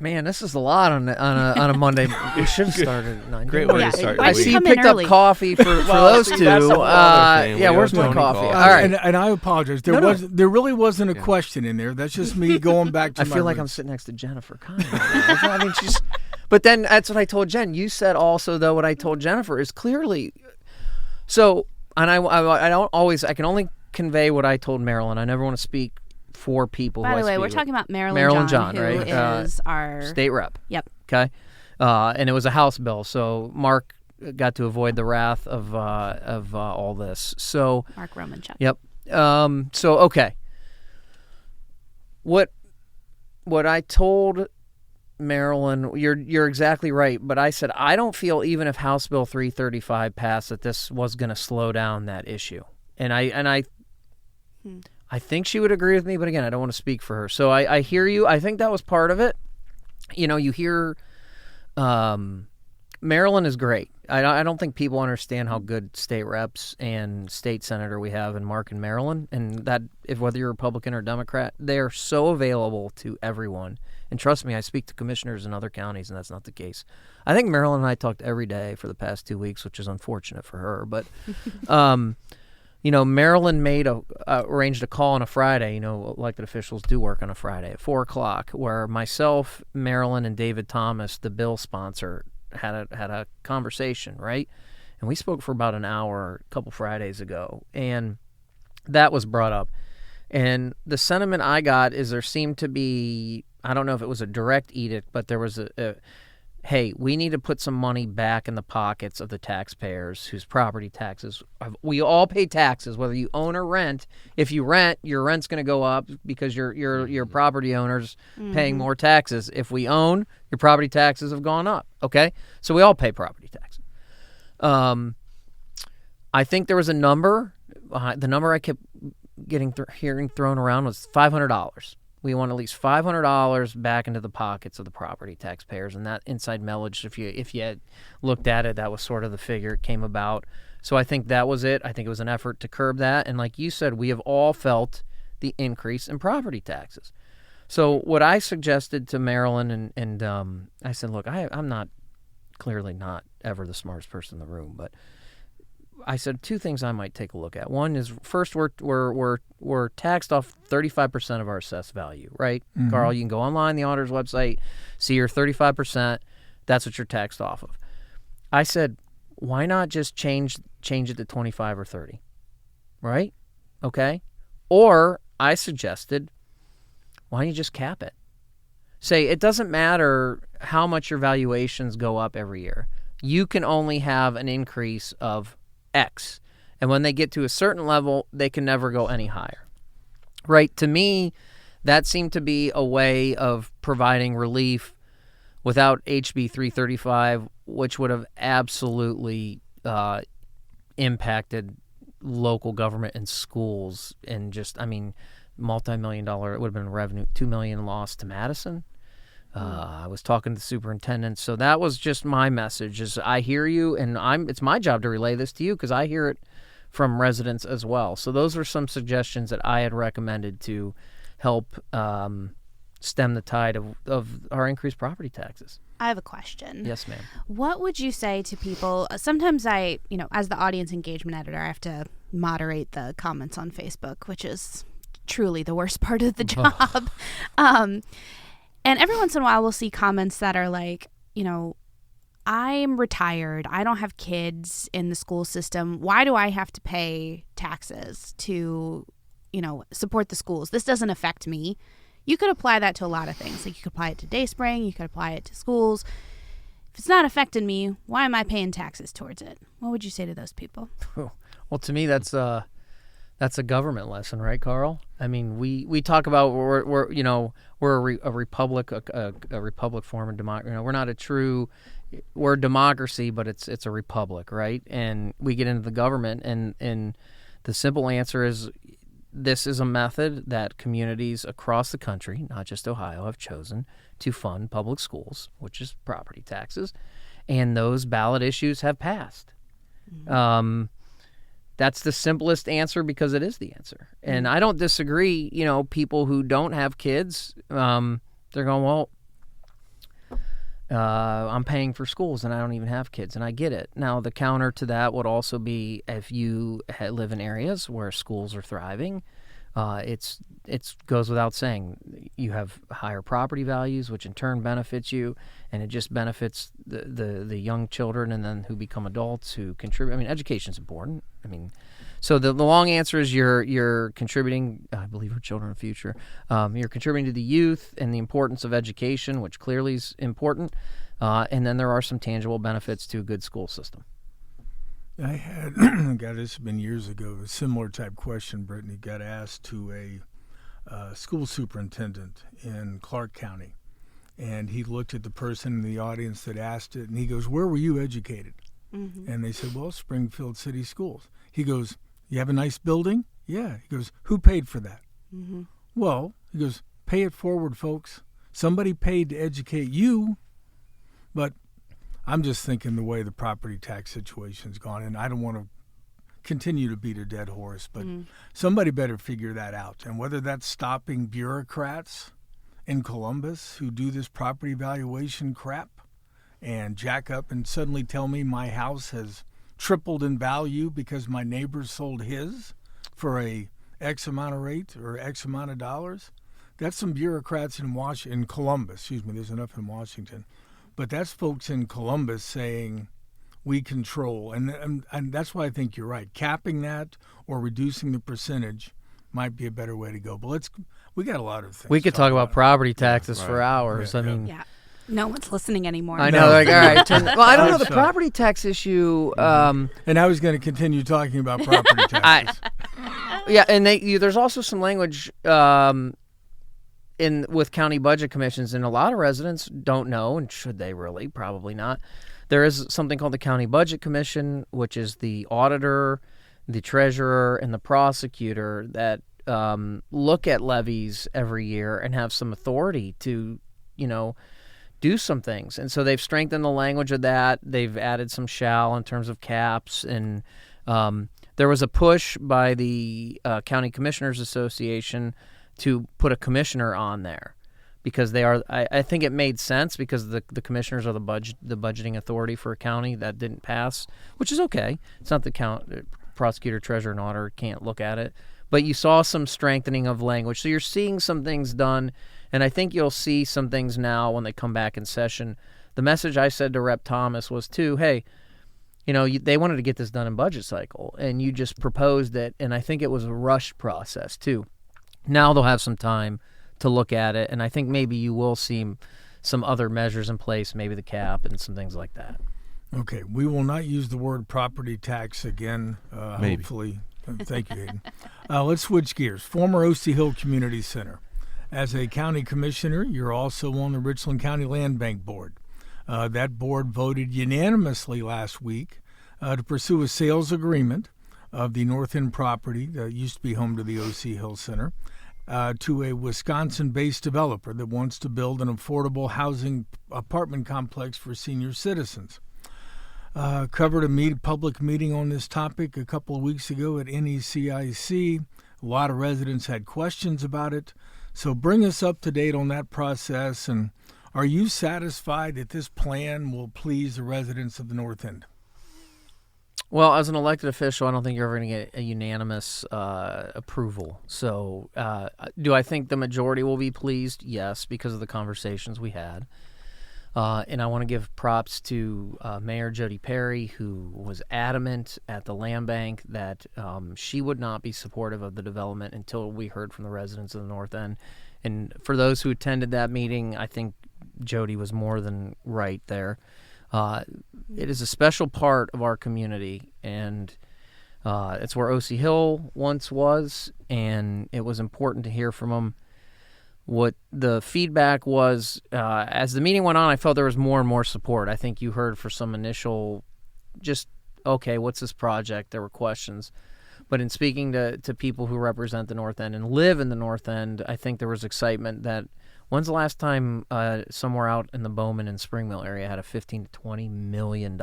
Man, this is a lot on a Monday. We should have started at 9. Great way to start. I see you picked up coffee for those two. Where's my coffee? All right. And I apologize. There really wasn't a question in there. That's just me going back to I feel like I'm sitting next to Jennifer Connelly. I mean, she's. But then that's what I told Jen. You said also, though, what I told Jennifer is clearly. So, and I don't always. I can only convey what I told Marilyn. I never want to speak for people. By the way, we're talking about Marilyn John, who right? is our state rep. Yep. Okay. And it was a House bill, so Mark got to avoid the wrath of all this. So Mark Romanchuk. Yep. So okay. What I told Marilyn, you're exactly right, but I said I don't feel even if House Bill 335 passed that this was going to slow down that issue, and I think she would agree with me, but again, I don't want to speak for her. So I hear you. I think that was part of it. You hear Maryland is great. I don't think people understand how good state reps and state senator we have in Mark and Maryland, and that whether you're Republican or Democrat, they are so available to everyone. And trust me, I speak to commissioners in other counties, and that's not the case. I think Marilyn and I talked every day for the past 2 weeks, which is unfortunate for her, but Maryland arranged a call on a Friday. Elected officials do work on a Friday at 4:00, where myself, Marilyn, and David Thomas, the bill sponsor, had a conversation, right? And we spoke for about an hour a couple Fridays ago, and that was brought up. And the sentiment I got is there seemed to be, I don't know if it was a direct edict, but there was hey, we need to put some money back in the pockets of the taxpayers whose property taxes, we all pay taxes, whether you own or rent. If you rent, your rent's going to go up because your property owner's paying more taxes. If we own, your property taxes have gone up, okay? So we all pay property taxes. I think there was a number. The number I kept hearing thrown around was $500. We want at least $500 back into the pockets of the property taxpayers, and that inside millage, if you had looked at it, that was sort of the figure it came about. So I think that was it. I think it was an effort to curb that, and like you said, we have all felt the increase in property taxes. So what I suggested to Marilyn, and I said, look, I'm clearly not ever the smartest person in the room, but I said two things I might take a look at. One is, first, we're taxed off 35% of our assessed value, right? Mm-hmm. Carl, you can go online, the auditor's website, see your 35%. That's what you're taxed off of. I said, why not just change it to 25 or 30, right? Okay. Or I suggested, why don't you just cap it? Say it doesn't matter how much your valuations go up every year. You can only have an increase of X. And when they get to a certain level, they can never go any higher. Right? To me, that seemed to be a way of providing relief without HB335, which would have absolutely impacted local government and schools. And just, multi-million-dollar, it would have been revenue, $2 million lost to Madison. I was talking to the superintendent, so that was just my message. Is I hear you, and it's my job to relay this to you because I hear it from residents as well. So those are some suggestions that I had recommended to help stem the tide of our increased property taxes. I have a question. Yes, ma'am. What would you say to people? Sometimes I, as the audience engagement editor, I have to moderate the comments on Facebook, which is truly the worst part of the job. And every once in a while, we'll see comments that are like, I'm retired. I don't have kids in the school system. Why do I have to pay taxes to, support the schools? This doesn't affect me. You could apply that to a lot of things. Like you could apply it to Dayspring. You could apply it to schools. If it's not affecting me, why am I paying taxes towards it? What would you say to those people? Well, to me, that's a government lesson, right, Carl? I mean, we talk about we're a republic, a republic form of democracy. We're not we're a democracy, but it's a republic, right? And we get into the government, and the simple answer is this is a method that communities across the country, not just Ohio, have chosen to fund public schools, which is property taxes, and those ballot issues have passed. Mm-hmm. That's the simplest answer because it is the answer. And I don't disagree, people who don't have kids, they're going, well, I'm paying for schools and I don't even have kids, and I get it. Now, the counter to that would also be if you live in areas where schools are thriving, it goes without saying you have higher property values, which in turn benefits you, and it just benefits the young children and then who become adults who contribute. Education is important. So the long answer is you're contributing. I believe our children are the future. You're contributing to the youth and the importance of education, which clearly is important. And then there are some tangible benefits to a good school system. I had, God, this has been years ago, a similar type question, Brittany, got asked to a school superintendent in Clark County. And he looked at the person in the audience that asked it, and he goes, where were you educated? Mm-hmm. And they said, well, Springfield City Schools. He goes, you have a nice building? Yeah. He goes, who paid for that? Mm-hmm. Well, he goes, pay it forward, folks. Somebody paid to educate you, but I'm just thinking the way the property tax situation's gone, and I don't want to continue to beat a dead horse, but somebody better figure that out. And whether that's stopping bureaucrats in Columbus who do this property valuation crap and jack up and suddenly tell me my house has tripled in value because my neighbor sold his for a X amount of rate or X amount of dollars. That's some bureaucrats in Columbus. There's enough in Washington. But that's folks in Columbus saying we control. And that's why I think you're right. Capping that or reducing the percentage might be a better way to go. But we got a lot of things. We could talk about property taxes for hours. Yeah. No one's listening anymore. I know. No. Like, all right. Well, I don't know the So- property tax issue. And I was going to continue talking about property taxes. Yeah, and there's also some language with county budget commissions, and a lot of residents don't know, and should they really? Probably not. There is something called the County Budget Commission, which is the auditor, the treasurer, and the prosecutor that look at levies every year and have some authority to, do some things. And so they've strengthened the language of that. They've added some shall in terms of caps, and there was a push by the County Commissioners Association to put a commissioner on there because they are. I think it made sense because the commissioners are the budgeting authority for a county. That didn't pass, which is okay. It's not the prosecutor, treasurer, and auditor can't look at it. But you saw some strengthening of language. So you're seeing some things done, and I think you'll see some things now when they come back in session. The message I said to Rep. Thomas was, too, hey, they wanted to get this done in budget cycle, and you just proposed it, and I think it was a rushed process, too. Now they'll have some time to look at it, and I think maybe you will see some other measures in place, maybe the cap and some things like that. Okay, we will not use the word property tax again, Maybe. hopefully. Thank you, Hayden. Let's switch gears. Former O.C. Hill Community Center. As a county commissioner, you're also on the Richland County Land Bank Board. That board voted unanimously last week to pursue a sales agreement of the North End property that used to be home to the O.C. Hill Center to a Wisconsin-based developer that wants to build an affordable housing apartment complex for senior citizens. Covered a public meeting on this topic a couple of weeks ago at NECIC. A lot of residents had questions about it. So bring us up to date on that process, and are you satisfied that this plan will please the residents of the North End? Well, as an elected official, I don't think you're ever going to get a unanimous approval. So do I think the majority will be pleased? Yes, because of the conversations we had. And I want to give props to Mayor Jody Perry, who was adamant at the land bank that she would not be supportive of the development until we heard from the residents of the North End. And for those who attended that meeting, I think Jody was more than right there. It is a special part of our community, and it's where O.C. Hill once was, and it was important to hear from them. What the feedback was, as the meeting went on, I felt there was more and more support. I think you heard for some initial, just, okay, what's this project? There were questions. But in speaking to people who represent the North End and live in the North End, I think there was excitement that when's the last time somewhere out in the Bowman and Spring Mill area had a $15 to $20 million?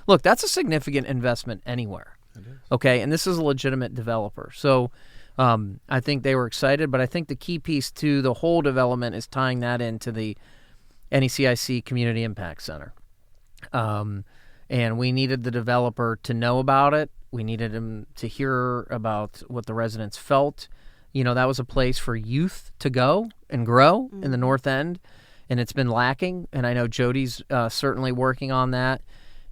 Look, that's a significant investment anywhere. It is. Okay, and this is a legitimate developer. So I think they were excited, but I think the key piece to the whole development is tying that into the NECIC Community Impact Center. And we needed the developer to know about it. We needed him to hear about what the residents felt. That was a place for youth to go and grow in the North End, and it's been lacking. And I know Jody's certainly working on that.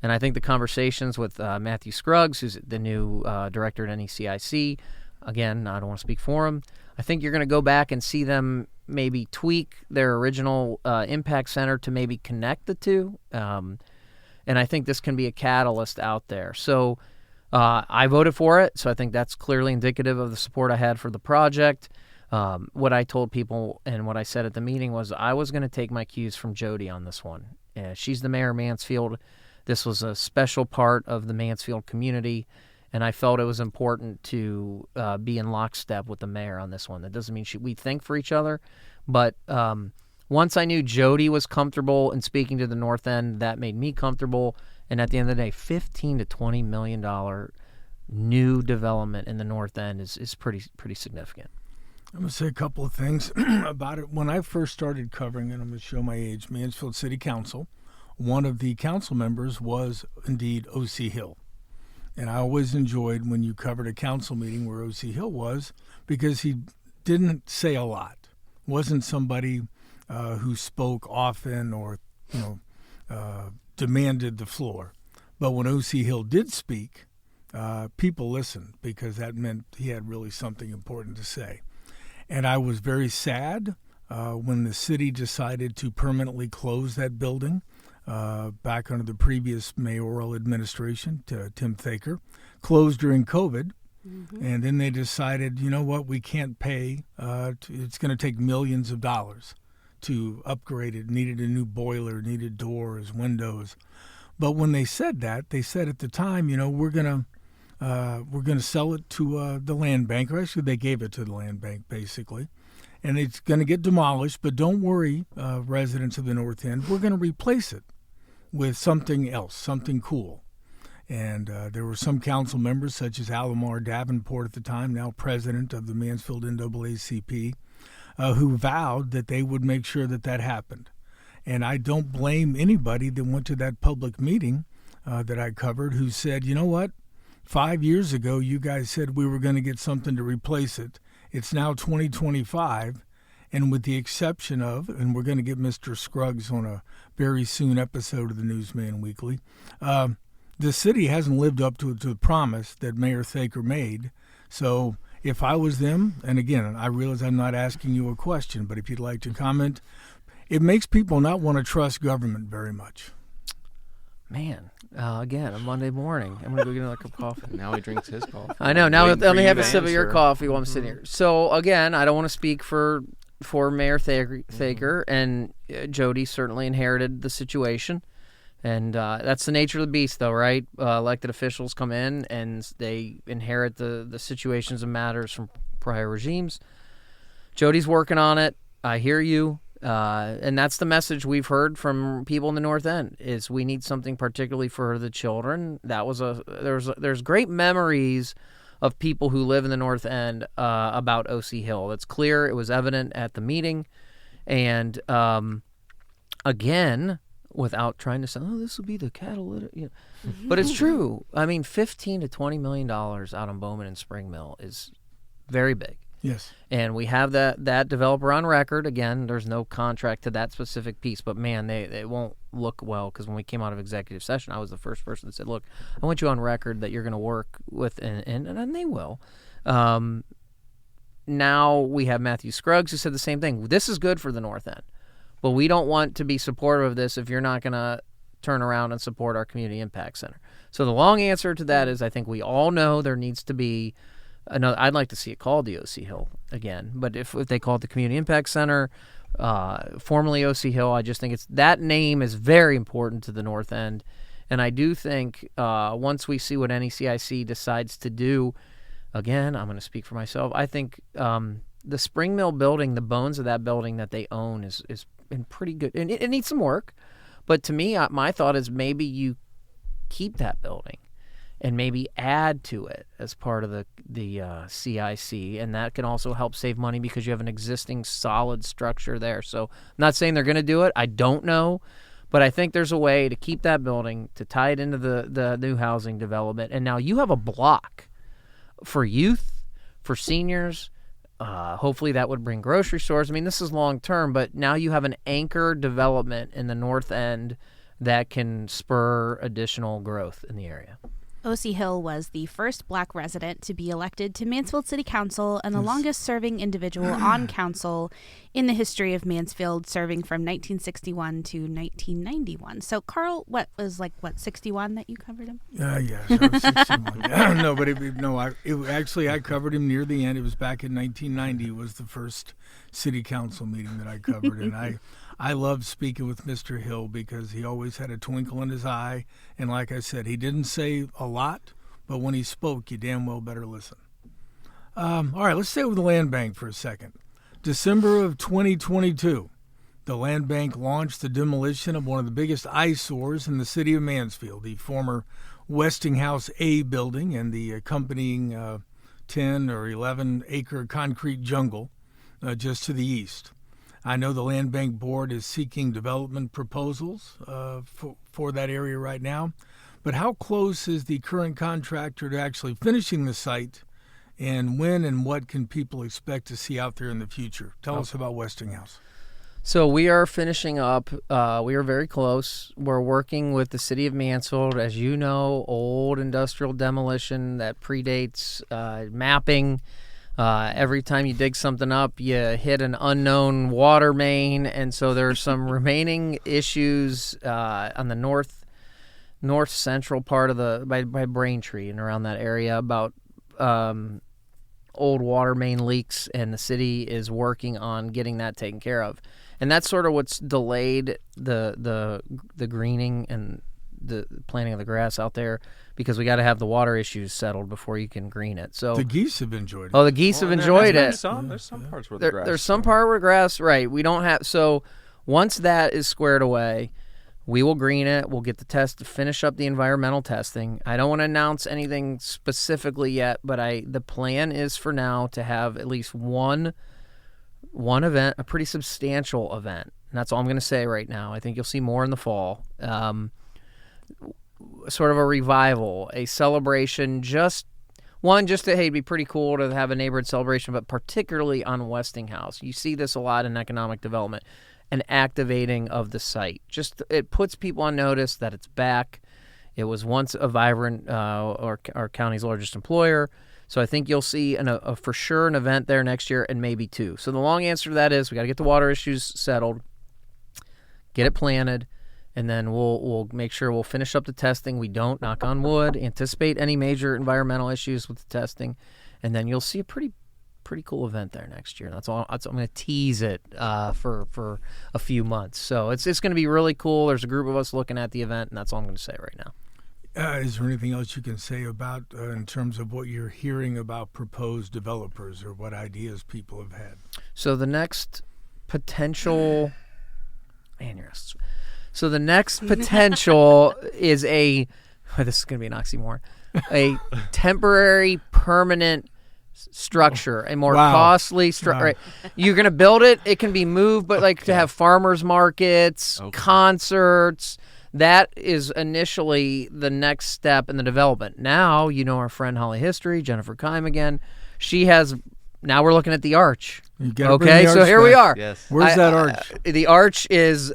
And I think the conversations with Matthew Scruggs, who's the new director at NECIC, again, I don't want to speak for him. I think you're going to go back and see them maybe tweak their original impact center to maybe connect the two. And I think this can be a catalyst out there. So I voted for it, so I think that's clearly indicative of the support I had for the project. What I told people and what I said at the meeting was I was going to take my cues from Jody on this one. She's the mayor of Mansfield. This was a special part of the Mansfield community, and I felt it was important to be in lockstep with the mayor on this one. That doesn't mean we think for each other, but once I knew Jody was comfortable in speaking to the North End, that made me comfortable. And at the end of the day, $15 to $20 million new development in the North End is pretty significant. I'm going to say a couple of things about it. When I first started covering it, I'm going to show my age, Mansfield City Council, one of the council members was indeed O.C. Hill. And I always enjoyed when you covered a council meeting where O.C. Hill was, because he didn't say a lot. Wasn't somebody who spoke often or, demanded the floor. But when O.C. Hill did speak, people listened because that meant he had really something important to say. And I was very sad when the city decided to permanently close that building back under the previous mayoral administration, Tim Thaker, closed during COVID. Mm-hmm. And then they decided, you know what, we can't pay. It's going to take millions of dollars to upgrade it. Needed a new boiler, needed doors, windows. But when they said that, they said at the time, you know, we're going to sell it to the land bank. Or actually, they gave it to the land bank, basically. And it's going to get demolished. But don't worry, residents of the North End, we're going to replace it with something else, something cool. And there were some council members, such as Alamar Davenport at the time, now president of the Mansfield NAACP, who vowed that they would make sure that that happened. And I don't blame anybody that went to that public meeting that I covered who said, you know what, 5 years ago you guys said we were going to get something to replace it. It's now 2025, and with the exception of, and we're going to get Mr. Scruggs on a very soon episode of the Newsman Weekly, the city hasn't lived up to the promise that Mayor Thaker made. So if I was them, and again, I realize I'm not asking you a question, but if you'd like to comment, it makes people not want to trust government very much. Man, again, a Monday morning. I'm going to go get another cup of coffee. Now he drinks his coffee. I know. Now let me have a sip of your answer. coffee while I'm sitting here. So, again, I don't want to speak for Mayor Thaker, and Jody certainly inherited the situation. And that's the nature of the beast, though, right? Elected officials come in, and they inherit the situations and matters from prior regimes. Jody's working on it. I hear you. And that's the message we've heard from people in the North End, is we need something particularly for the children. That was there's great memories of people who live in the North End about O.C. Hill. That's clear. It was evident at the meeting. And again, without trying to say, oh, this will be the catalytic, you know. But it's true. I mean, $15 to $20 million out on Bowman and Spring Mill is very big. Yes. And we have that developer on record. Again, there's no contract to that specific piece, but man, they won't look well, because when we came out of executive session, I was the first person that said, look, I want you on record that you're going to work with, and they will. Now we have Matthew Scruggs, who said the same thing. This is good for the North End, but we don't want to be supportive of this if you're not going to turn around and support our Community Impact Center. So the long answer to that is, I think we all know there needs to be another. I'd like to see it called the O.C. Hill again, but if they call it the Community Impact Center, formerly O.C. Hill, I just think that name is very important to the North End. And I do think once we see what NECIC decides to do, again, I'm going to speak for myself, I think the Spring Mill building, the bones of that building that they own is in pretty good, and it needs some work. But to me, my thought is maybe you keep that building and maybe add to it as part of the CIC, and that can also help save money because you have an existing solid structure there. So I'm not saying they're going to do it. I don't know, but I think there's a way to keep that building, to tie it into the new housing development, and now you have a block for youth, for seniors. Hopefully that would bring grocery stores. I mean, this is long term, but now you have an anchor development in the North End that can spur additional growth in the area. O.C. Hill was the first black resident to be elected to Mansfield City Council and the longest-serving individual on council in the history of Mansfield, serving from 1961 to 1991. So, Carl, what, 61 that you covered him? Yeah, so 61. No, but I covered him near the end. It was back in 1990 was the first city council meeting that I covered, and I loved speaking with Mr. Hill because he always had a twinkle in his eye. And like I said, he didn't say a lot, but when he spoke, you damn well better listen. All right, let's stay with the land bank for a second. December of 2022, the land bank launched the demolition of one of the biggest eyesores in the city of Mansfield, the former Westinghouse A building and the accompanying 10 or 11 acre concrete jungle just to the east. I know the Land Bank Board is seeking development proposals for that area right now, but how close is the current contractor to actually finishing the site, and when and what can people expect to see out there in the future? Tell us about Westinghouse. So we are finishing up. We are very close. We're working with the city of Mansfield, as you know, old industrial demolition that predates mapping. Every time you dig something up, you hit an unknown water main, and so there's some remaining issues on the north central part of by Braintree and around that area about old water main leaks, and the city is working on getting that taken care of. And that's sort of what's delayed the greening and the planting of the grass out there, because we got to have the water issues settled before you can green it. So the geese have enjoyed it. Oh, the geese have enjoyed it. There's some parts where the grass. There's some part where grass, right? We don't have. So once that is squared away, we will green it. We'll get the test to finish up the environmental testing. I don't want to announce anything specifically yet, but the plan is for now to have at least one event, a pretty substantial event. And that's all I'm going to say right now. I think you'll see more in the fall. Sort of a revival, a celebration, just it'd be pretty cool to have a neighborhood celebration, but particularly on Westinghouse. You see this a lot in economic development, an activating of the site. Just it puts people on notice that it's back. It was once a vibrant, our county's largest employer. So I think you'll see for sure an event there next year, and maybe two. So the long answer to that is we got to get the water issues settled, get it planted, and then we'll make sure we'll finish up the testing. We don't, knock on wood, anticipate any major environmental issues with the testing, and then you'll see a pretty cool event there next year. That's all. I'm going to tease it for a few months. So it's going to be really cool. There's a group of us looking at the event, and that's all I'm going to say right now. Is there anything else you can say about in terms of what you're hearing about proposed developers or what ideas people have had? So the next potential So the next potential is this is going to be an oxymoron, a temporary permanent structure, a more costly structure. Right. You're going to build it. It can be moved, but to have farmers markets, concerts, that is initially the next step in the development. Now, our friend Holly History, Jennifer Keim again, now we're looking at the arch. Okay, so here we are. Yes. Where's that arch? The arch is,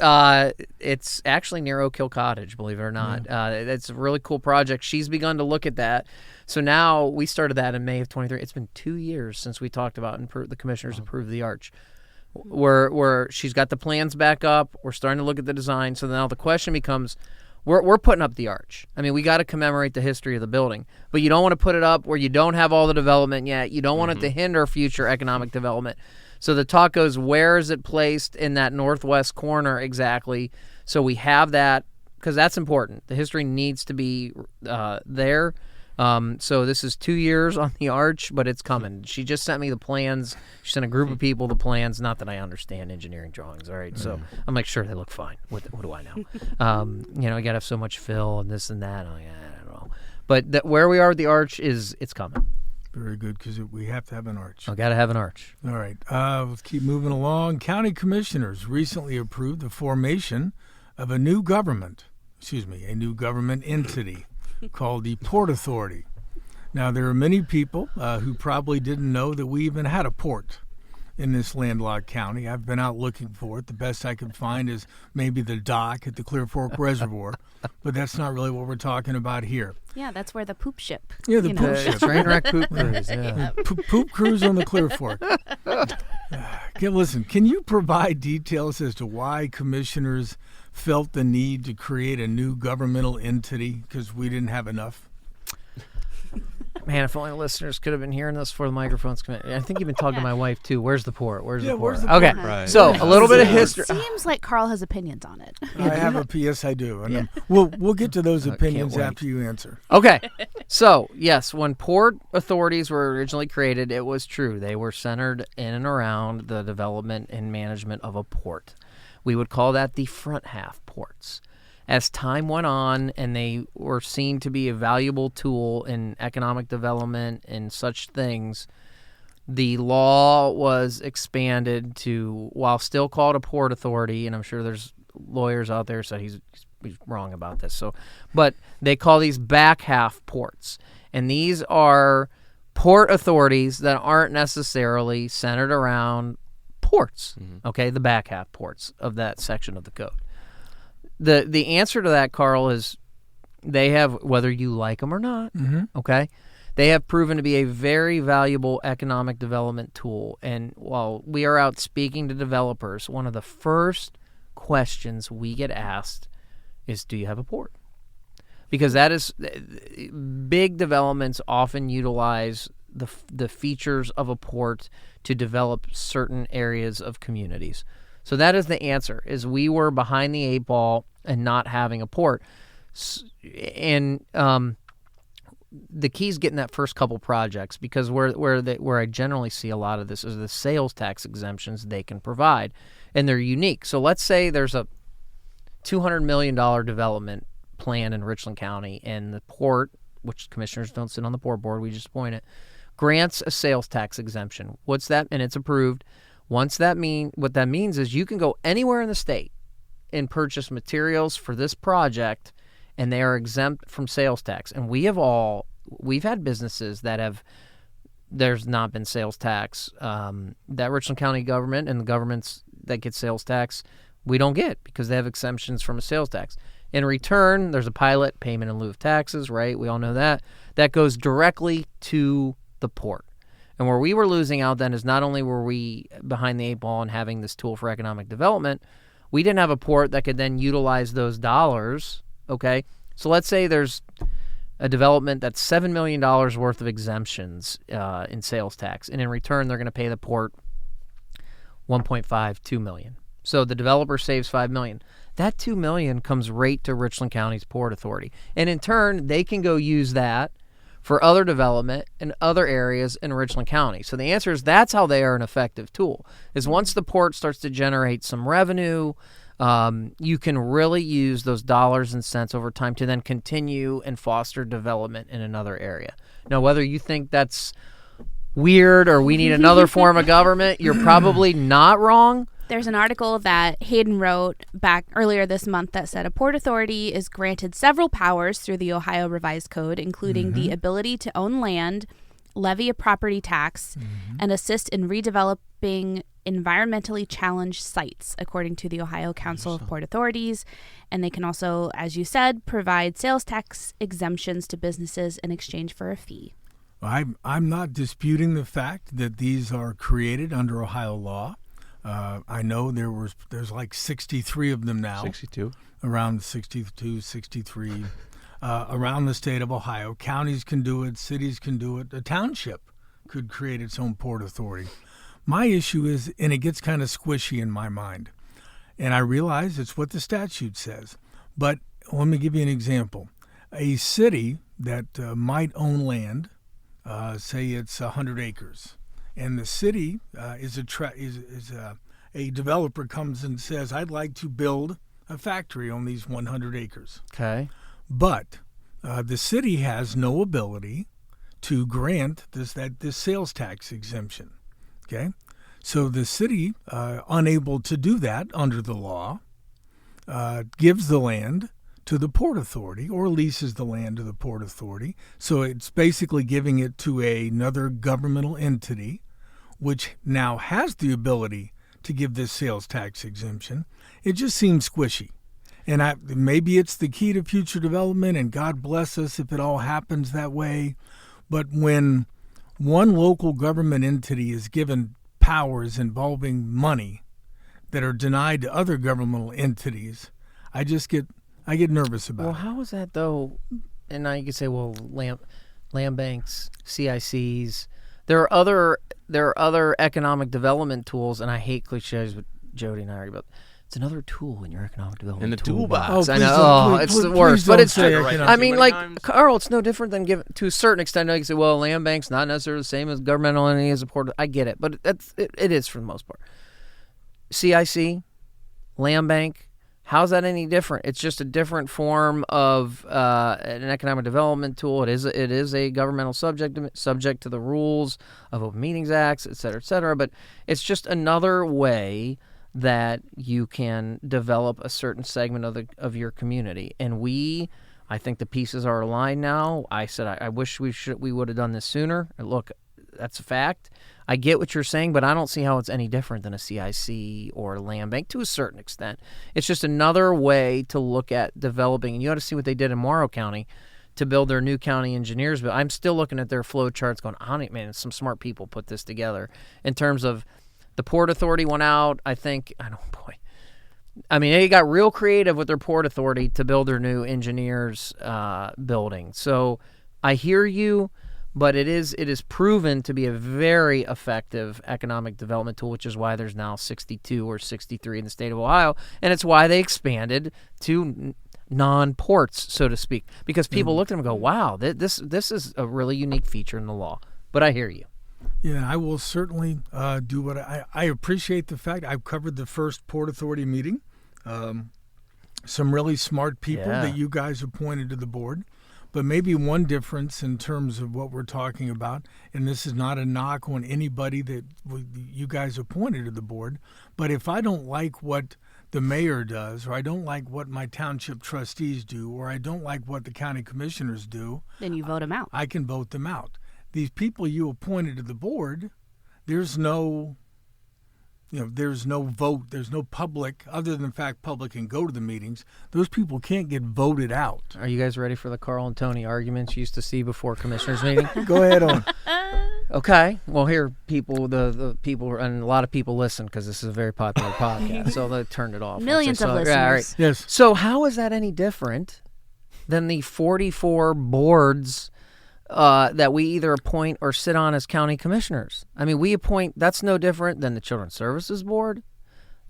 it's actually near Oak Hill Cottage, believe it or not. Yeah. It's a really cool project. She's begun to look at that. So now we started that in May of 23. It's been 2 years since we talked about and the commissioners approved the arch. Where she's got the plans back up. We're starting to look at the design. So now the question becomes, we're putting up the arch. I mean, we got to commemorate the history of the building, but you don't want to put it up where you don't have all the development yet. You don't want it to hinder future economic development. So the talk goes, where is it placed in that northwest corner exactly? So we have that, because that's important. The history needs to be there. So this is 2 years on the arch, but it's coming. She just sent me the plans. She sent a group of people the plans. Not that I understand engineering drawings, all right? So I'm like, sure, they look fine. What do I know? You got to have so much fill and this and that. I'm like, I don't know. But where we are with the arch it's coming. Very good, because we have to have an arch. I got to have an arch. All right. Let's keep moving along. County commissioners recently approved the formation of a new government entity called the Port Authority. Now, there are many people who probably didn't know that we even had a port in this landlocked county. I've been out looking for it. The best I could find is maybe the dock at the Clear Fork Reservoir, but that's not really what we're talking about here. Yeah, that's where the poop ship. Yeah, the poop ship. Train wreck poop cruise. Yeah. Poop cruise on the Clear Fork. Okay, listen, can you provide details as to why commissioners felt the need to create a new governmental entity because we didn't have enough? Man, if only listeners could have been hearing this before the microphones come in. I think you've been talking to my wife, too. Where's the port? Where's the port? Okay. Right. So, a little bit of history. It seems like Carl has opinions on it. I have yes, I do. And we'll get to those opinions can't wait. after you answer. Okay. So, yes, when port authorities were originally created, it was true. They were centered in and around the development and management of a port. We would call that the front half ports. As time went on and they were seen to be a valuable tool in economic development and such things, the law was expanded to, while still called a port authority, and I'm sure there's lawyers out there say he's wrong about this. But they call these back half ports. And these are port authorities that aren't necessarily centered around ports, okay, the back half ports of that section of the code. The answer to that, Carl, is they have, whether you like them or not, okay, They have proven to be a very valuable economic development tool. And while we are out speaking to developers, one of the first questions we get asked is, do you have a port? Because that is, big developments often utilize the features of a port to develop certain areas of communities. So that is the answer, is we were behind the 8 ball and not having a port. And the key is getting that first couple projects, because where I generally see a lot of this is the sales tax exemptions they can provide, and they're unique. So let's say there's a $200 million development plan in Richland County, and the port, which commissioners don't sit on the port board, we just appoint it, grants a sales tax exemption. What's that? And it's approved. What that means is you can go anywhere in the state and purchase materials for this project, and they are exempt from sales tax. And we've had businesses that there's not been sales tax. That Richland County government and the governments that get sales tax, we don't get, because they have exemptions from a sales tax. In return, there's a pilot, payment in lieu of taxes, right? We all know that. That goes directly to the port. And where we were losing out then is not only were we behind the 8 ball and having this tool for economic development, we didn't have a port that could then utilize those dollars, okay? So let's say there's a development that's $7 million worth of exemptions in sales tax, and in return they're going to pay the port $1.5-2 million. So the developer saves $5 million. That $2 million comes right to Richland County's Port Authority, and in turn they can go use that for other development in other areas in Richland County. So the answer is that's how they are an effective tool, is once the port starts to generate some revenue, you can really use those dollars and cents over time to then continue and foster development in another area. Now, whether you think that's weird or we need another form of government, you're probably not wrong. There's an article that Hayden wrote back earlier this month that said a port authority is granted several powers through the Ohio Revised Code, including the ability to own land, levy a property tax, and assist in redeveloping environmentally challenged sites, according to the Ohio Council of Port Authorities. And they can also, as you said, provide sales tax exemptions to businesses in exchange for a fee. I'm not disputing the fact that these are created under Ohio law. I know there's like 63 of them now. 62. Around 62, 63. Around the state of Ohio. Counties can do it. Cities can do it. A township could create its own port authority. My issue is, and it gets kind of squishy in my mind, and I realize it's what the statute says, but let me give you an example. A city that might own land, say it's 100 acres, and the city a developer comes and says, I'd like to build a factory on these 100 acres. Okay. But the city has no ability to grant this sales tax exemption. Okay? So the city, unable to do that under the law, gives the land to the Port Authority or leases the land to the Port Authority. So it's basically giving it to another governmental entity, which now has the ability to give this sales tax exemption. It just seems squishy. And maybe it's the key to future development, and God bless us if it all happens that way. But when one local government entity is given powers involving money that are denied to other governmental entities, I get nervous about it. Well, how is that though? And now you can say, well, land banks, CICs. There are other economic development tools, and I hate cliches, but Jody and I argue about. It's another tool in your economic development in the toolbox. I know. It's the worst, but it's true. Right. I mean, like, Carl, it's no different than giving, to a certain extent. You can say, well, land bank's not necessarily the same as governmental entity as a port. I get it, but it is for the most part. CIC, land bank, how's that any different? It's just a different form of an economic development tool. It is a governmental subject to the rules of Open Meetings Acts, et cetera, but it's just another way that you can develop a certain segment of your community. And I think the pieces are aligned now. I said I wish we would have done this sooner. And look, that's a fact. I get what you're saying, but I don't see how it's any different than a CIC or a land bank to a certain extent. It's just another way to look at developing. And you ought to see what they did in Morrow County to build their new county engineers. But I'm still looking at their flow charts going, man, some smart people put this together. In terms of the Port Authority went out, they got real creative with their Port Authority to build their new engineers building. So I hear you, but it is proven to be a very effective economic development tool, which is why there's now 62 or 63 in the state of Ohio, and it's why they expanded to non-ports, so to speak, because people looked at them and go, wow, this is a really unique feature in the law. But I hear you. Yeah, I will certainly do what I appreciate the fact I've covered the first Port Authority meeting. Some really smart people that you guys appointed to the board. But maybe one difference in terms of what we're talking about, and this is not a knock on anybody that you guys appointed to the board, but if I don't like what the mayor does, or I don't like what my township trustees do, or I don't like what the county commissioners do, then you vote them out. I can vote them out. These people you appointed to the board, there's no vote, there's no public, other than the fact public can go to the meetings. Those people can't get voted out. Are you guys ready for the Carl and Tony arguments you used to see before commissioners meeting? Go ahead on. Okay. Well, here, the people, and a lot of people listen because this is a very popular podcast, so they turned it off. Millions of listeners. Yeah, right. Yes. So how is that any different than the 44 boards that we either appoint or sit on as county commissioners? I mean, we appoint, that's no different than the Children's Services Board,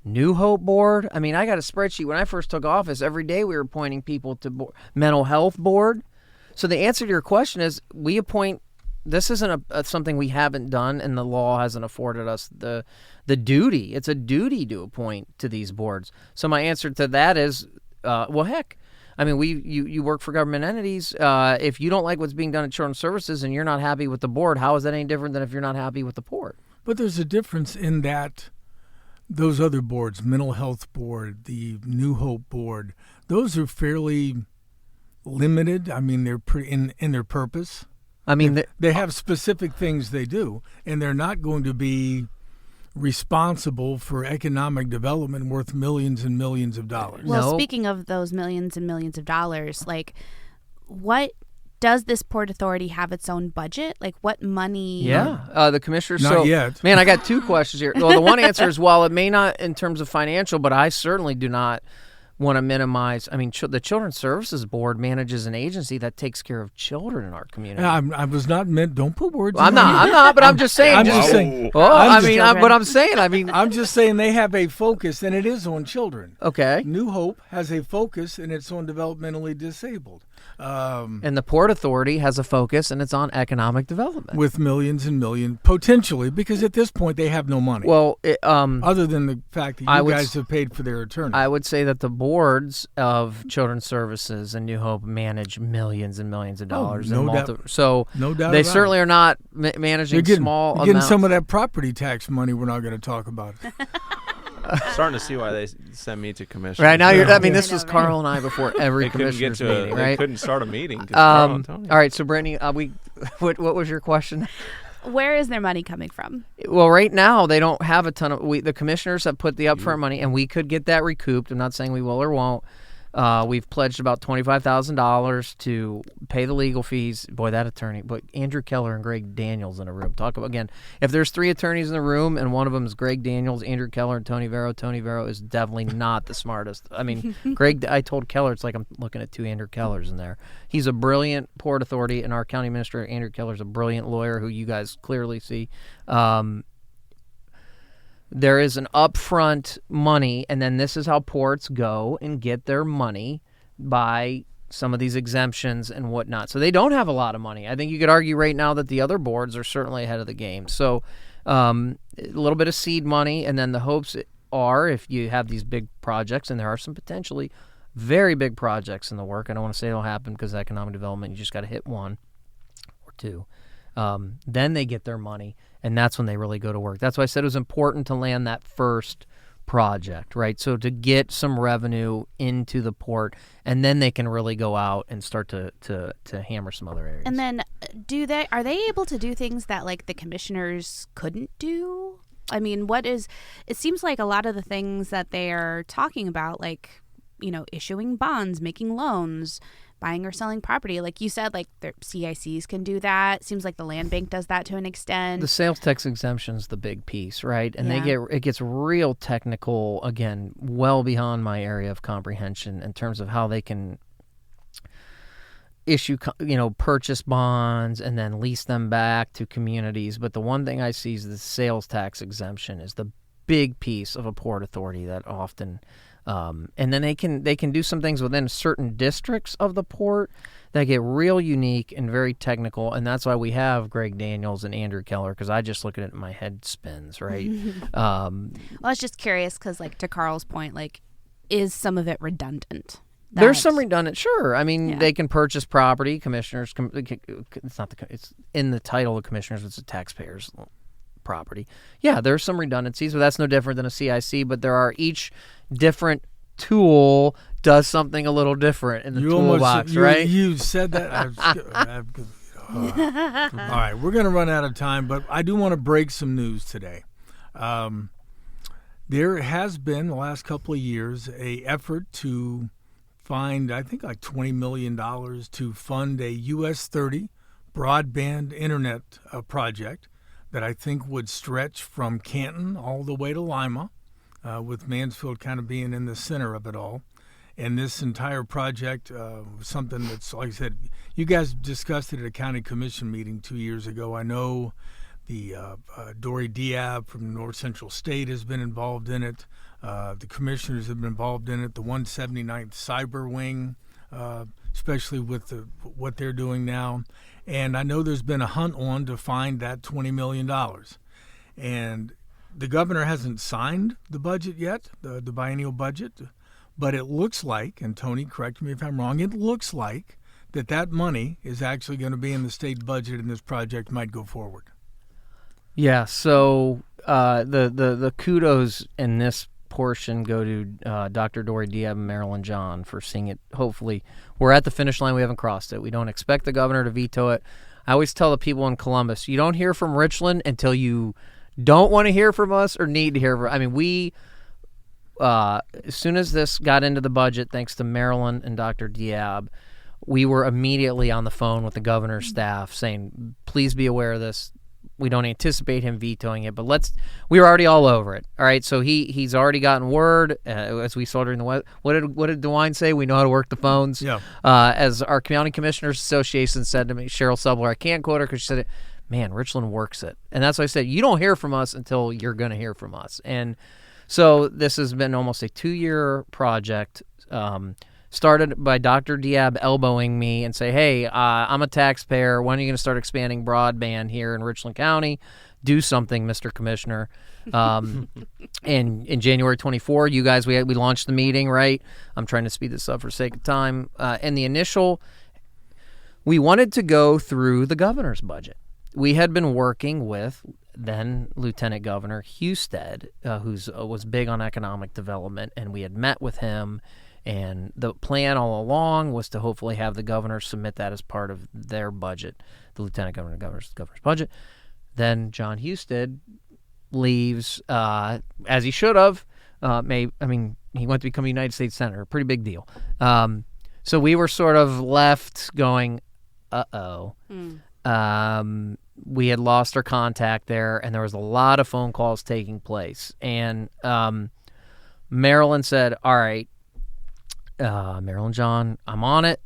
New Hope Board. I mean, I got a spreadsheet. When I first took office, every day we were appointing people to Mental Health Board. So the answer to your question is we appoint. This isn't something we haven't done, and the law hasn't afforded us the duty. It's a duty to appoint to these boards. So my answer to that is, well, heck. I mean, you work for government entities. If you don't like what's being done at Children's Services and you're not happy with the board, how is that any different than if you're not happy with the port? But there's a difference in that those other boards, Mental Health Board, the New Hope Board, those are fairly limited. I mean, they're pretty in their purpose. I mean, they have specific things they do, and they're not going to be responsible for economic development worth millions and millions of dollars. Well, speaking of those millions and millions of dollars, like, what does this Port Authority have its own budget? Like, what money? Yeah, the commissioners. Not yet. Man, I got two questions here. Well, the one answer is, while it may not in terms of financial, but I certainly do not want to minimize. I mean, the Children's Services Board manages an agency that takes care of children in our community. I was not meant. Don't put words. I'm not. But I'm just saying. I'm just saying. I'm just saying they have a focus, and it is on children. Okay. New Hope has a focus, and it's on developmentally disabled. And the Port Authority has a focus, and it's on economic development. With millions and millions, potentially, because at this point they have no money. Well, other than the fact that you guys have paid for their attorney. I would say that the boards of Children's Services and New Hope manage millions and millions of dollars. No doubt. So no doubt they certainly are not managing small amounts. Getting some of that property tax money. We're not going to talk about it. Starting to see why they send me to commissioners. Right now, this was Carl and I before every commissioners meeting. Right? They couldn't start a meeting. All right, so Brittany, what was your question? Where is their money coming from? Well, right now they don't have a ton of. The commissioners have put the upfront money, and we could get that recouped. I'm not saying we will or won't. We've pledged about $25,000 to pay the legal fees. Boy, that attorney. But Andrew Keller and Greg Daniels in a room. Talk about, again, if there's three attorneys in the room and one of them is Greg Daniels, Andrew Keller, and Tony Vero. Tony Vero is definitely not the smartest. I mean, I told Keller, it's like I'm looking at two Andrew Kellers in there. He's a brilliant Port Authority, and our county administrator, Andrew Keller's a brilliant lawyer who you guys clearly see. There is an upfront money, and then this is how ports go and get their money by some of these exemptions and whatnot. So they don't have a lot of money. I think you could argue right now that the other boards are certainly ahead of the game. So a little bit of seed money, and then the hopes are, if you have these big projects, and there are some potentially very big projects in the work. I don't want to say it'll happen because economic development, you just got to hit one or two. Then they get their money, and that's when they really go to work. That's why I said it was important to land that first project, right? So to get some revenue into the port, and then they can really go out and start to hammer some other areas. And then are they able to do things that, like, the commissioners couldn't do? I mean, it seems like a lot of the things that they are talking about, like, issuing bonds, making loans, buying or selling property. Like you said, like their CICs can do that. Seems like the land bank does that to an extent. The sales tax exemption's the big piece, right? And Yeah. it gets real technical, again, well beyond my area of comprehension in terms of how they can issue, purchase bonds and then lease them back to communities. But the one thing I see is the sales tax exemption is the big piece of a port authority that often, and then they can do some things within certain districts of the port that get real unique and very technical, and that's why we have Greg Daniels and Andrew Keller, because I just look at it and my head spins, right? Well, I was just curious because, like, to Carl's point, like, is some of it redundant? There's some redundant, sure. I mean, Yeah. they can purchase property. Commissioners, it's in the title of commissioners, it's a taxpayer's property. Yeah, there's some redundancies, but that's no different than a CIC, but there are each different tool does something a little different in the toolbox, right? You said that. All right, we're going to run out of time, but I do want to break some news today. There has been, the last couple of years, a effort to find, I think, like $20 million to fund a US 30 broadband internet project that I think would stretch from Canton all the way to Lima, with Mansfield kind of being in the center of it all. And this entire project was something that's, like I said, you guys discussed it at a county commission meeting 2 years ago. I know the Dory Diab from North Central State has been involved in it. The commissioners have been involved in it. The 179th Cyber Wing, especially with what they're doing now. And I know there's been a hunt on to find that $20 million. And the governor hasn't signed the budget yet, the biennial budget, but it looks like, and Tony, correct me if I'm wrong, it looks like that money is actually going to be in the state budget and this project might go forward. Yeah, so the kudos in this portion go to Dr. Dory Diab and Marilyn John for seeing it. Hopefully, we're at the finish line. We haven't crossed it. We don't expect the governor to veto it. I always tell the people in Columbus, you don't hear from Richland until you don't want to hear from us or need to hear from. I mean, we as soon as this got into the budget, thanks to Marilyn and Dr. Diab, we were immediately on the phone with the governor's staff saying, please be aware of this. We don't anticipate him vetoing it, but we were already all over it. All right, so he's already gotten word, as we saw during the what did DeWine say? We know how to work the phones. Yeah. As our County Commissioners Association said to me, Cheryl Subler, I can't quote her because she said it, man, Richland works it. And that's why I said, you don't hear from us until you're going to hear from us. And so this has been almost a 2-year project, started by Dr. Diab elbowing me and say, hey, I'm a taxpayer. When are you going to start expanding broadband here in Richland County? Do something, Mr. Commissioner. And in January 24, you guys, we launched the meeting, right? I'm trying to speed this up for sake of time. And the initial, we wanted to go through the governor's budget. We had been working with then Lieutenant Governor Husted, who was big on economic development, and we had met with him. And the plan all along was to hopefully have the governor submit that as part of their budget, the lieutenant governor's budget. Then John Husted leaves, as he should have. He went to become a United States Senator, pretty big deal. So we were sort of left going, uh-oh. We had lost our contact there, and there was a lot of phone calls taking place. And Marilyn said, all right, Marilyn John, I'm on it.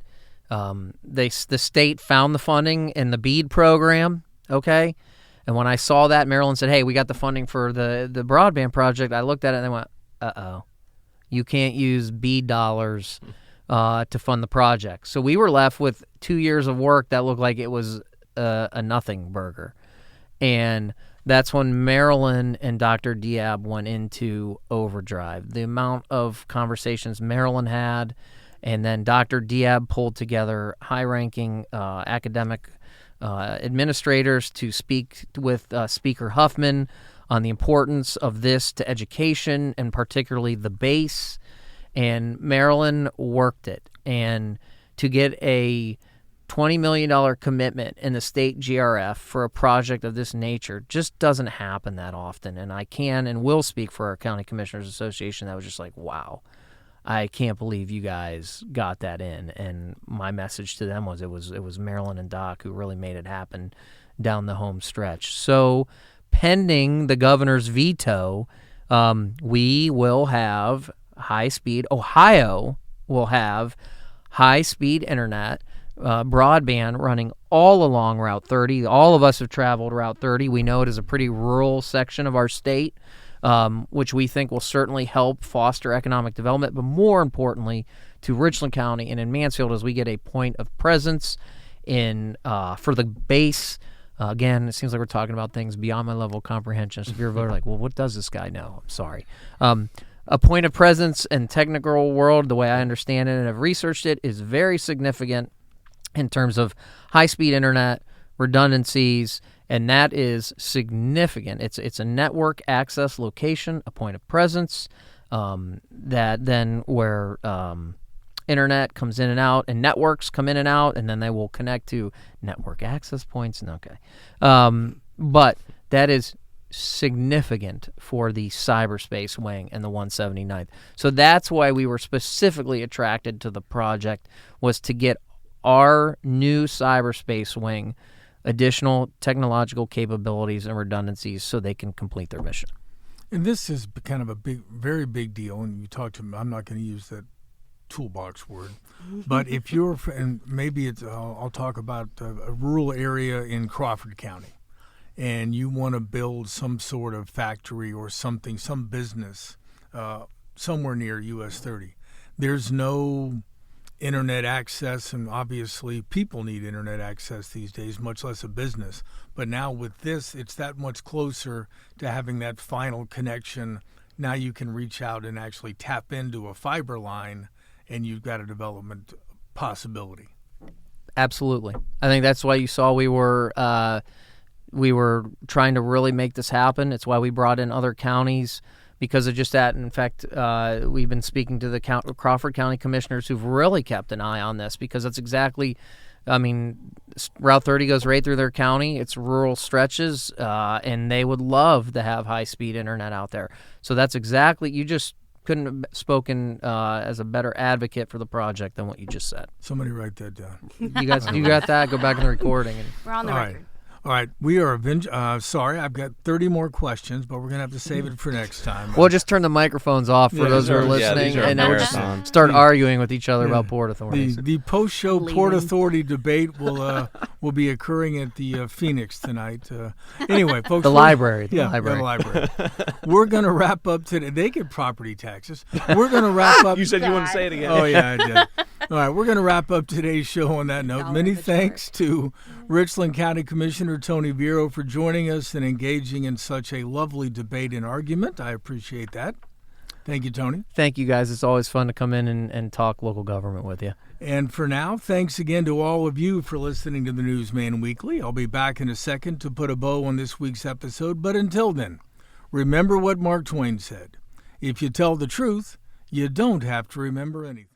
The state found the funding in the BEAD program, okay? And when I saw that, Marilyn said, hey, we got the funding for the broadband project. I looked at it and I went, uh-oh. You can't use BEAD dollars to fund the project. So we were left with 2 years of work that looked like it was a nothing burger. And that's when Marilyn and Dr. Diab went into overdrive. The amount of conversations Marilyn had, and then Dr. Diab pulled together high-ranking academic administrators to speak with Speaker Huffman on the importance of this to education, and particularly the base. And Marilyn worked it. And to get a $20 million commitment in the state GRF for a project of this nature just doesn't happen that often. And I can and will speak for our County Commissioners Association. That was just like, wow. I can't believe you guys got that in. And my message to them was it was Marilyn and Doc who really made it happen down the home stretch. So pending the governor's veto, we will have high-speed. Ohio will have high-speed internet, broadband running all along Route 30. All of us have traveled Route 30. We know it is a pretty rural section of our state, which we think will certainly help foster economic development, but more importantly to Richland County and in Mansfield as we get a point of presence in for the base. Again, it seems like we're talking about things beyond my level of comprehension. So if you're a voter like, well, what does this guy know? I'm sorry. A point of presence in technical world, the way I understand it and have researched it, is very significant in terms of high-speed internet, redundancies, and that is significant. It's a network access location, a point of presence, that then where internet comes in and out, and networks come in and out, and then they will connect to network access points. But that is significant for the cyberspace wing and the 179th. So that's why we were specifically attracted to the project, was to get our new cyberspace wing additional technological capabilities and redundancies so they can complete their mission. And this is kind of a very big deal. And you talked to, I'm not going to use that toolbox word, but if you're, and maybe it's, I'll talk about a rural area in Crawford County, and you want to build some sort of factory or something, some business somewhere near US 30. There's no internet access, and obviously people need internet access these days, much less a business. But now with this, it's that much closer to having that final connection. Now you can reach out and actually tap into a fiber line, and you've got a development possibility. Absolutely. I think that's why you saw we were trying to really make this happen. It's why we brought in other counties because of just that. In fact, we've been speaking to the Crawford County commissioners who've really kept an eye on this because that's exactly, I mean, Route 30 goes right through their county. It's rural stretches, and they would love to have high-speed internet out there. So that's exactly, you just couldn't have spoken as a better advocate for the project than what you just said. Somebody write that down. You got that? Go back in the recording. We're on the record. All right, we are sorry, I've got 30 more questions, but we're going to have to save it for next time. We'll just turn the microphones off for those who are listening, and then we'll just start arguing with each other about Port Authority. The post-show Port Authority debate will be occurring at the Phoenix tonight. Anyway, folks. The library. The library. We're going to wrap up today. They get property taxes. We're going to wrap up. You said you wouldn't say it again. Oh, yeah, I did. All right, we're going to wrap up today's show on that note. Many thanks to Richland County Commissioner Tony Vero for joining us and engaging in such a lovely debate and argument. I appreciate that. Thank you, Tony. Thank you, guys. It's always fun to come in and talk local government with you. And for now, thanks again to all of you for listening to the Newsman Weekly. I'll be back in a second to put a bow on this week's episode, but until then, remember what Mark Twain said. If you tell the truth, you don't have to remember anything.